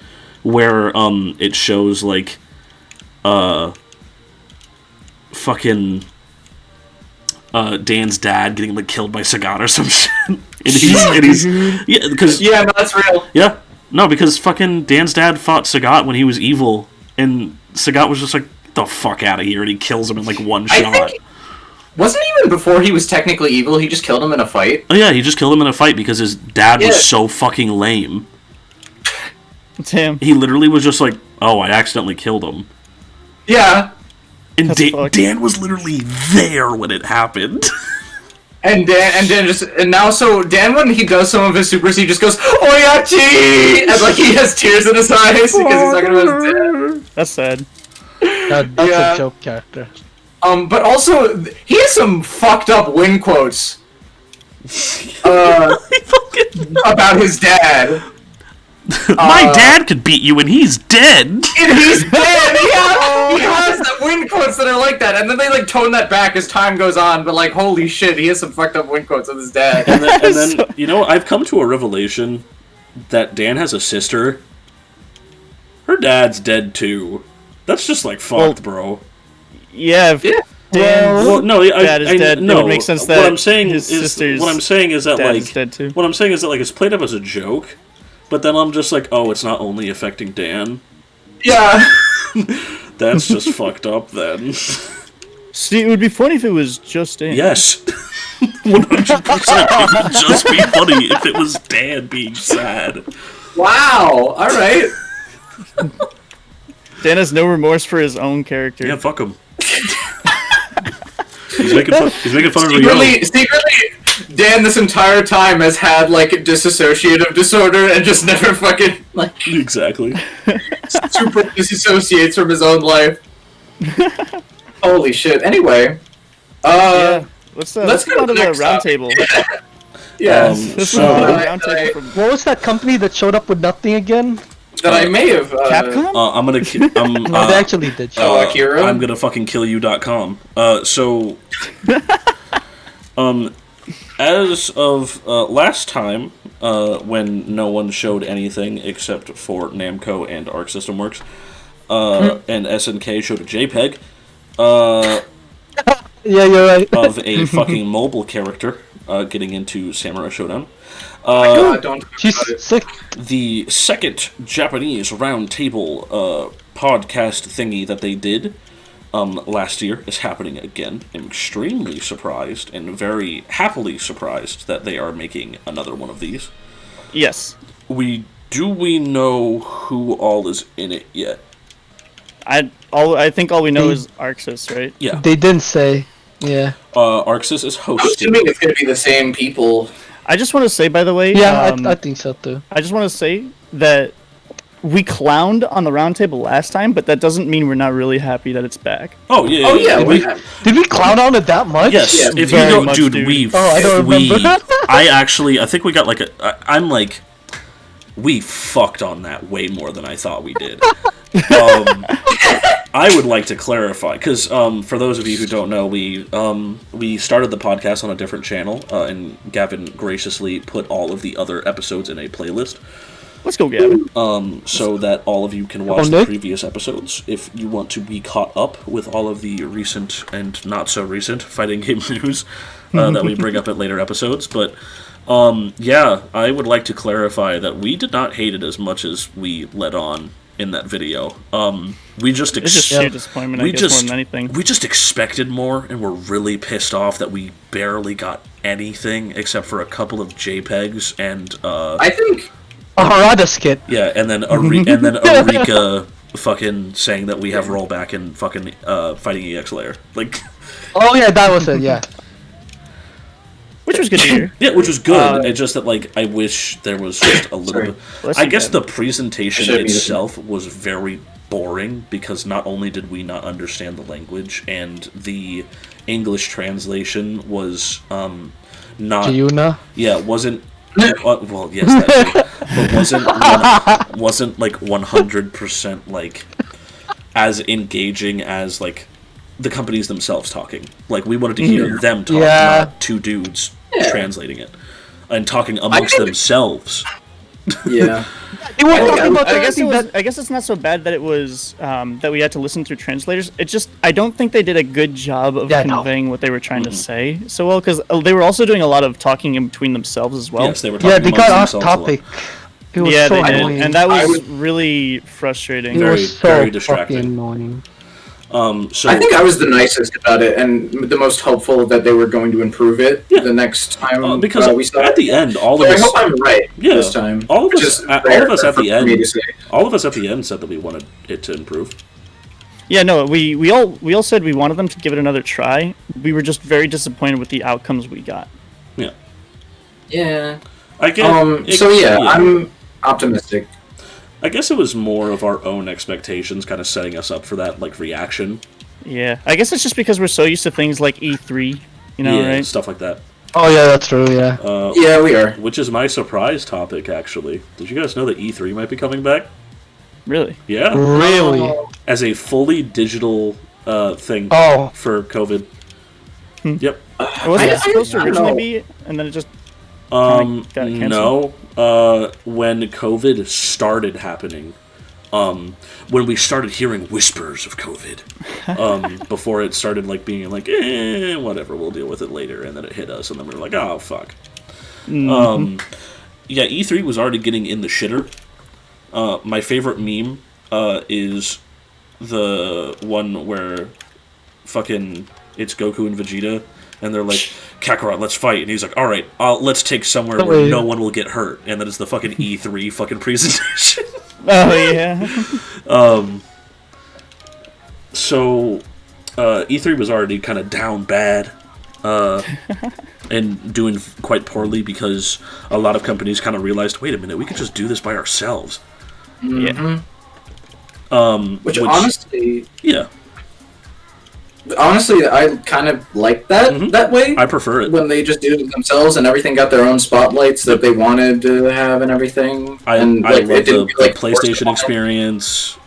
where it shows like fucking Dan's dad getting like killed by Sagat or some shit. and he's yeah, because Yeah, no, that's real. yeah, no, because fucking Dan's dad fought Sagat when he was evil, and Sagat was just like, "Get the fuck out of here," and he kills him in like one I shot. think wasn't even before he was technically evil. He just killed him in a fight. Oh yeah, he just killed him in a fight because his dad Yeah. was so fucking lame. Damn. He literally was just like, "Oh, I accidentally killed him," Yeah, and That's fucked. Dan was literally there when it happened. and now so Dan when he does some of his supers, he just goes Oyachi, and like he has tears in his eyes because he's talking about his dad. That's sad. That's Yeah. a joke character. But also he has some fucked up win quotes about his dad. My dad could beat you, and he's dead. And he's dead. He has the win quotes that are like that, and then they like tone that back as time goes on. But like, holy shit, he has some fucked up win quotes with his dad. And then you know, I've come to a revelation that Dan has a sister. Her dad's dead too. That's just like fucked, bro. Yeah. If Yeah. Dan's Well, no, dad is dead, no. it would make sense that what I'm saying his is sister's what I'm saying is that dad like is dead too. what I'm saying is that like it's played up as a joke, but then I'm just like, oh, it's not only affecting Dan. Yeah. That's just fucked up then. See, it would be funny if it was just Dan. Yes. 100%. It would just be funny if it was Dan being sad. Wow. All right. Dan has no remorse for his own character. Yeah, fuck him. He's making fun of Ryo. Secretly, Dan this entire time has had like dissociative disorder and just never fucking like Exactly. super disassociates from his own life. Holy shit. Anyway, Yeah. Let's let's go go to to the the next round topic. table. yeah, This So- was the Right, round table right. from What was that company that showed up with nothing again? that I may have. Capcom. I'm gonna. No, they actually did. Oh, Akira? I'm gonna fucking kill you.com. So, as of last time, when no one showed anything except for Namco and Arc System Works, and SNK showed a JPEG, Yeah, you're right. of a fucking mobile character getting into Samurai Showdown. God, don't talk She's about it. sick. The second Japanese roundtable podcast thingy that they did last year is happening again. I'm extremely surprised and very happily surprised that they are making another one of these. Yes. Do we know who all is in it yet? I think all we know is Arxis, right? Yeah. They didn't say. Yeah. Arxis is I'm hosting. assuming it's going to be the same people. I just want to say, by the way, Yeah, I think so too. I just want to say that we clowned on the roundtable last time, but that doesn't mean we're not really happy that it's back. Oh yeah. Oh yeah, Did we clown on it that much? Yes. Yeah, If you very don't, much, dude, dude. I don't remember. I think we got like I'm like, we fucked on that way more than I thought we did. I would like to clarify, because for those of you who don't know, we started the podcast on a different channel, and Gavin graciously put all of the other episodes in a playlist. Let's go, Gavin. So that all of you can watch the Nick? previous episodes if you want to be caught up with all of the recent and not so recent fighting game news that we bring up at later episodes. But yeah, I would like to clarify that we did not hate it as much as we let on in that video. We just It's just sheer disappointment, I guess, more than anything. we just expected more, and we're really pissed off that we barely got anything except for a couple of JPEGs and I think A Harada skit. yeah, and then Arika fucking saying that we have rollback in fucking fighting EX layer. Like, Oh yeah, that was it. Yeah. Which was good to hear. yeah, which was good. It's just that, like, I wish there was just a little bit. Bless I you, guess Gavin. the presentation Should be the itself was very boring because not only did we not understand the language, and the English translation was not. Giuna. Yeah, wasn't. Well, yes, that too. But wasn't like 100% like as engaging as like the companies themselves talking. Like, we wanted to hear them talk, Yeah. not two dudes Yeah. translating it and talking amongst think- themselves. yeah. They were I talking about I guess everything that. I guess it's not so bad that it was that we had to listen through translators. It just I don't think they did a good job of Yeah, no. conveying what they were trying to say so well, because they were also doing a lot of talking in between themselves as well. Yes, they were talking Yeah, they got amongst off themselves a lot. topic. It was Yeah, so they did, annoying. and that I was would- really frustrating. It Very- was so very distracting. fucking annoying. So I think I was the nicest about it and the most hopeful that they were going to improve it Yeah. the next time because we saw at it. the end, all So of I us, hope I'm right Yeah, this time. all of which us- is all rare of us at for the me end- to say. all of us at the end said that we wanted it to improve. Yeah, no, we all said we wanted them to give it another try. We were just very disappointed with the outcomes we got. Yeah, Yeah. I guess. I'm optimistic. I guess it was more of our own expectations, kind of setting us up for that like reaction. Yeah, I guess it's just because we're so used to things like E3, you know, Yeah, right? stuff like that. Oh yeah, that's true. Yeah. Yeah, we are. Which is my surprise topic, actually. Did you guys know that E3 might be coming back? Really? Yeah, Really? as a fully digital thing Oh. for COVID. Yep. Wasn't I- it supposed to I don't originally know. be, and then it just got canceled? No. When COVID started happening, when we started hearing whispers of COVID, before it started like being like, whatever, we'll deal with it later, and then it hit us, and then we were like, oh fuck. Yeah, E3 was already getting in the shitter. My favorite meme is the one where fucking it's Goku and Vegeta, and they're like, Kakarot, let's fight. And he's like, alright, let's take somewhere where Wait. no one will get hurt. And that is the fucking E3 fucking presentation. Oh yeah. So, E3 was already kind of down bad. And doing quite poorly because a lot of companies kind of realized, wait a minute, we could just do this by ourselves. Yeah. Which honestly, Yeah, I kind of like that way. I prefer it. When they just did it themselves and everything got their own spotlights that they wanted to have and everything. I and love it didn't the feel like PlayStation forced upon them. experience.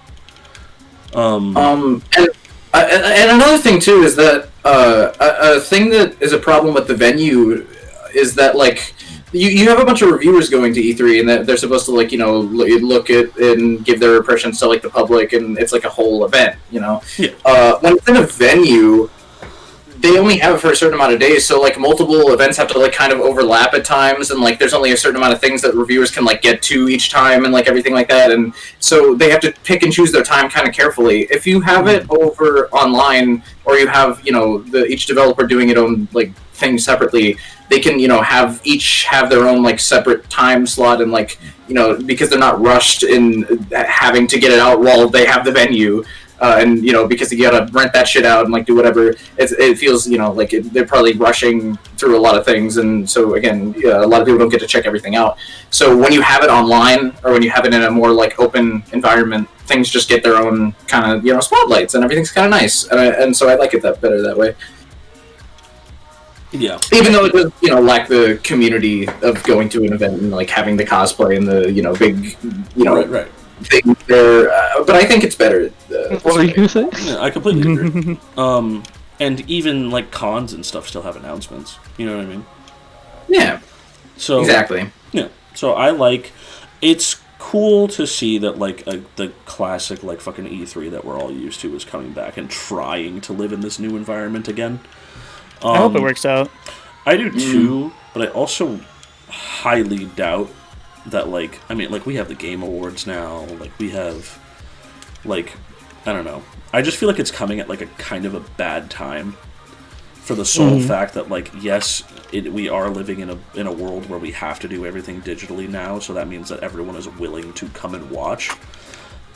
And another thing too is that a thing that is a problem with the venue is that like you have a bunch of reviewers going to E3 and they're supposed to like look at and give their impressions to like the public and it's like a whole event, you know. Yeah. When it's in a venue, they only have it for a certain amount of days, so like multiple events have to like kind of overlap at times, and like there's only a certain amount of things that reviewers can like get to each time, and like everything like that, and so they have to pick and choose their time kind of carefully. If you have it over online, or you have each developer doing its own like thing separately, they can each have their own like separate time slot, and like because they're not rushed in having to get it out while they have the venue. And because you gotta rent that shit out and like do whatever, it feels like they're probably rushing through a lot of things, and so again, a lot of people don't get to check everything out. So when you have it online, or when you have it in a more like open environment, things just get their own kind of spotlights, and everything's kind of nice, and so I like it better that way. Yeah. Even though it does lack the community of going to an event and like having the cosplay and the big right. thing there, but I think it's better. What were you gonna say? Yeah, I completely agree. And even like cons and stuff still have announcements. You know what I mean? Yeah. So exactly. Yeah. So it's cool to see that like the classic like fucking E3 that we're all used to is coming back and trying to live in this new environment again. I hope it works out. I do too, but I also highly doubt that we have the Game Awards now, like we have I don't know. I just feel like it's coming at like a kind of a bad time for the sole fact that yes, we are living in a world where we have to do everything digitally now, so that means that everyone is willing to come and watch.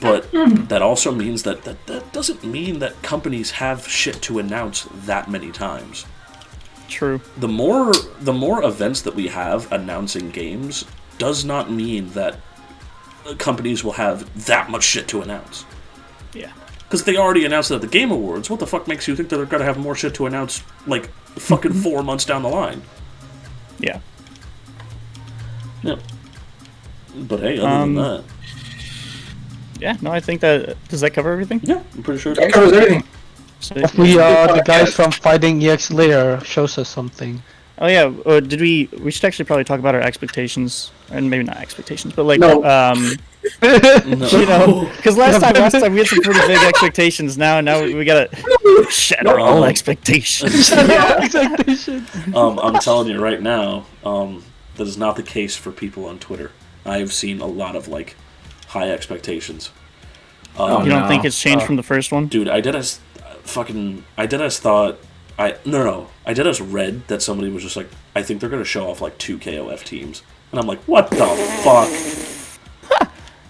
But that also means that doesn't mean that companies have shit to announce that many times. True. The more events that we have announcing games does not mean that companies will have that much shit to announce. Yeah. Because they already announced it at the Game Awards. What the fuck makes you think that they're going to have more shit to announce, fucking 4 months down the line? Yeah. Yeah. But hey, other than that... Yeah, no, I think that... Does that cover everything? Yeah, I'm pretty sure it That does. covers everything. So, Hopefully, the guys from Fighting EX Layer shows us something. Oh yeah, we should actually probably talk about our expectations, and maybe not expectations, but No. because last time we had some pretty big expectations. Now we gotta shatter all expectations. I'm telling you right now, that is not the case for people on Twitter. I have seen a lot of high expectations. You don't think it's changed from the first one? Dude, I did as read that somebody was just like, I think they're going to show off 2 KOF teams. And I'm like, what the fuck?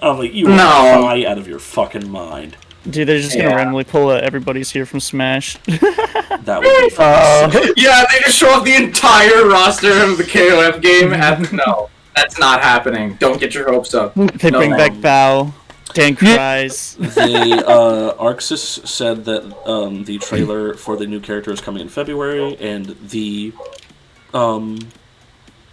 I'm like, you are high out of your fucking mind. Dude, they're just going to randomly pull everybody's here from Smash. That would be fucking sick. Yeah, they just show off the entire roster of the KOF game. No, that's not happening. Don't get your hopes up. They bring back Bao. Dan cries. Arxis said that the trailer for the new character is coming in February, and the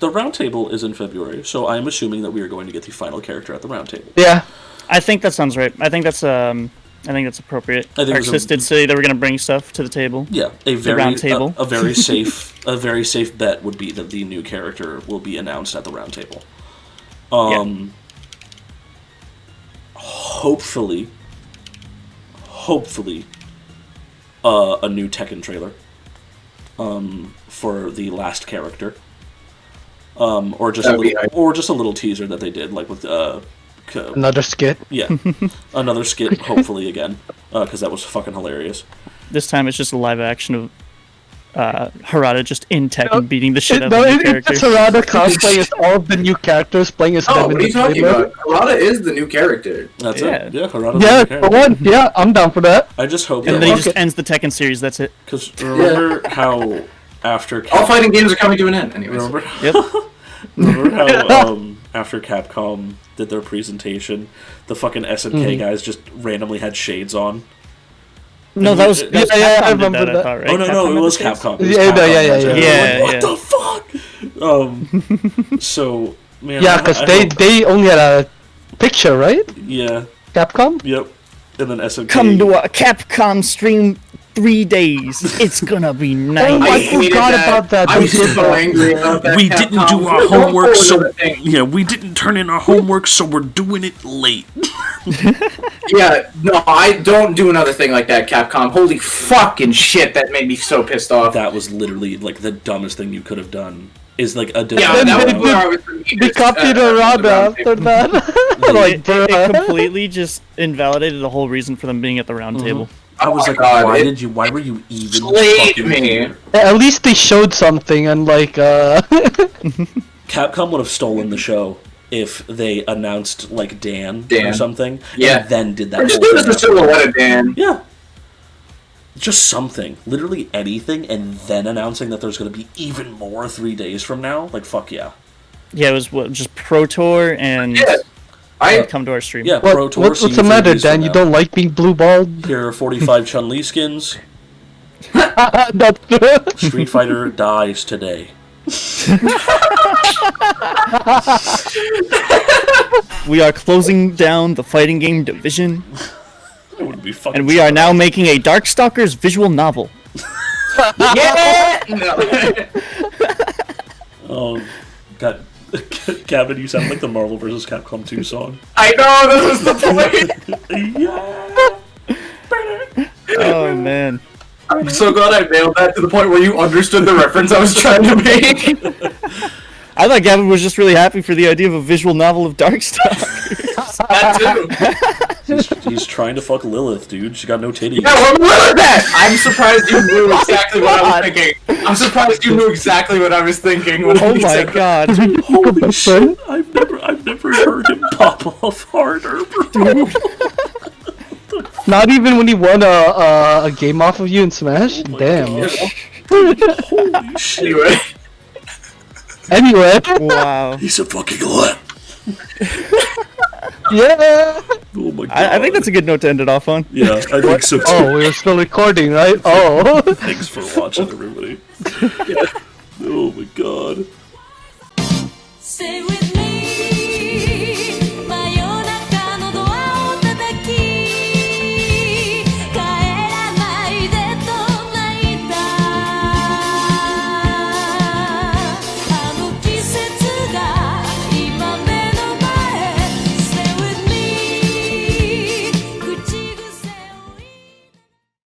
Roundtable is in February. So I'm assuming that we are going to get the final character at the Roundtable. Yeah, I think that sounds right. I think that's appropriate. Arxis did say they were going to bring stuff to the table. Yeah, a very safe bet would be that the new character will be announced at the Roundtable. Hopefully, a new Tekken trailer, for the last character, or just a little teaser that they did, with another skit. Yeah, another skit. Hopefully again, because that was fucking hilarious. This time it's just a live action of Harada just in Tekken beating the shit out of the new character. It's Harada cosplaying as all of the new characters, playing as them in what are the you talking trailer. about? Harada is the new character. That's Yeah. it. Yeah, Harada's Yeah, the character. for one. Yeah, I'm down for that. I just hope And that, then he just ends the Tekken series, that's it. because remember how after All fighting games are coming to an end, anyways. remember Yep. how after Capcom did their presentation, the fucking SNK guys just randomly had shades on. No, that was Yeah, Capcom I did remember that, that. I thought, right? Oh no, Capcom it was did this? Capcom. It was Yeah, Capcom. yeah. What the fuck? So man, Yeah, because they only had a picture, right? Yeah. Capcom? Yep. And then SNK. Come to a Capcom stream 3 days. It's gonna be nice. Oh my I hated forgot that. about that. I They was did so that. angry about that. We didn't Capcom. do our Don't homework, forward so the thing. yeah, we didn't turn in our homework, so we're doing it late. Yeah, no, I don't do another thing like that, Capcom. Holy fucking shit, that made me so pissed off. That was literally like the dumbest thing you could have done. Is like a Yeah, that was where I was They copied around after that. Like, it completely just invalidated the whole reason for them being at the round table. I was like, God, why were you even slayed fucking me. here? at least they showed something, and like, Capcom would have stolen the show if they announced like Dan. Or something, Yeah. and then did that. Or just whole give us thing a silhouette of Dan. Yeah. Just something. Literally anything, and then announcing that there's going to be even more 3 days from now. Like, fuck yeah. Yeah, it was just Pro Tour and come to our stream. Yeah, Pro Tour. what's the matter, Dan? You don't like being blue balled? Here are 45 Chun-Li skins. That's Street Fighter dies today. We are closing down the fighting game division, It would be fucking and we are now making a Darkstalkers visual novel. Yeah! No. Oh, God. Gavin, you sound like the Marvel vs. Capcom 2 song. I know, this was the point! Yeah! Oh man. I'm so glad I nailed that to the point where you understood the reference I was trying to make. I thought Gavin was just really happy for the idea of a visual novel of Darkstalkers. That too. He's trying to fuck Lilith, dude. She got no titties. Yeah, what was that? I'm surprised you knew exactly what I was thinking. I'm surprised you knew exactly what I was thinking. When Oh he my said god. Holy shit! I've never heard him pop off harder, bro. not even when he won a game off of you in Smash. Oh my Damn. gosh. Holy shit! Anyway. Anyway, Wow. He's a fucking lit. yeah. Oh my god! I think that's a good note to end it off on. Yeah, I think so too. Oh, we were still recording, right? Oh. Thanks for watching, everybody. Oh my god. Stay with me.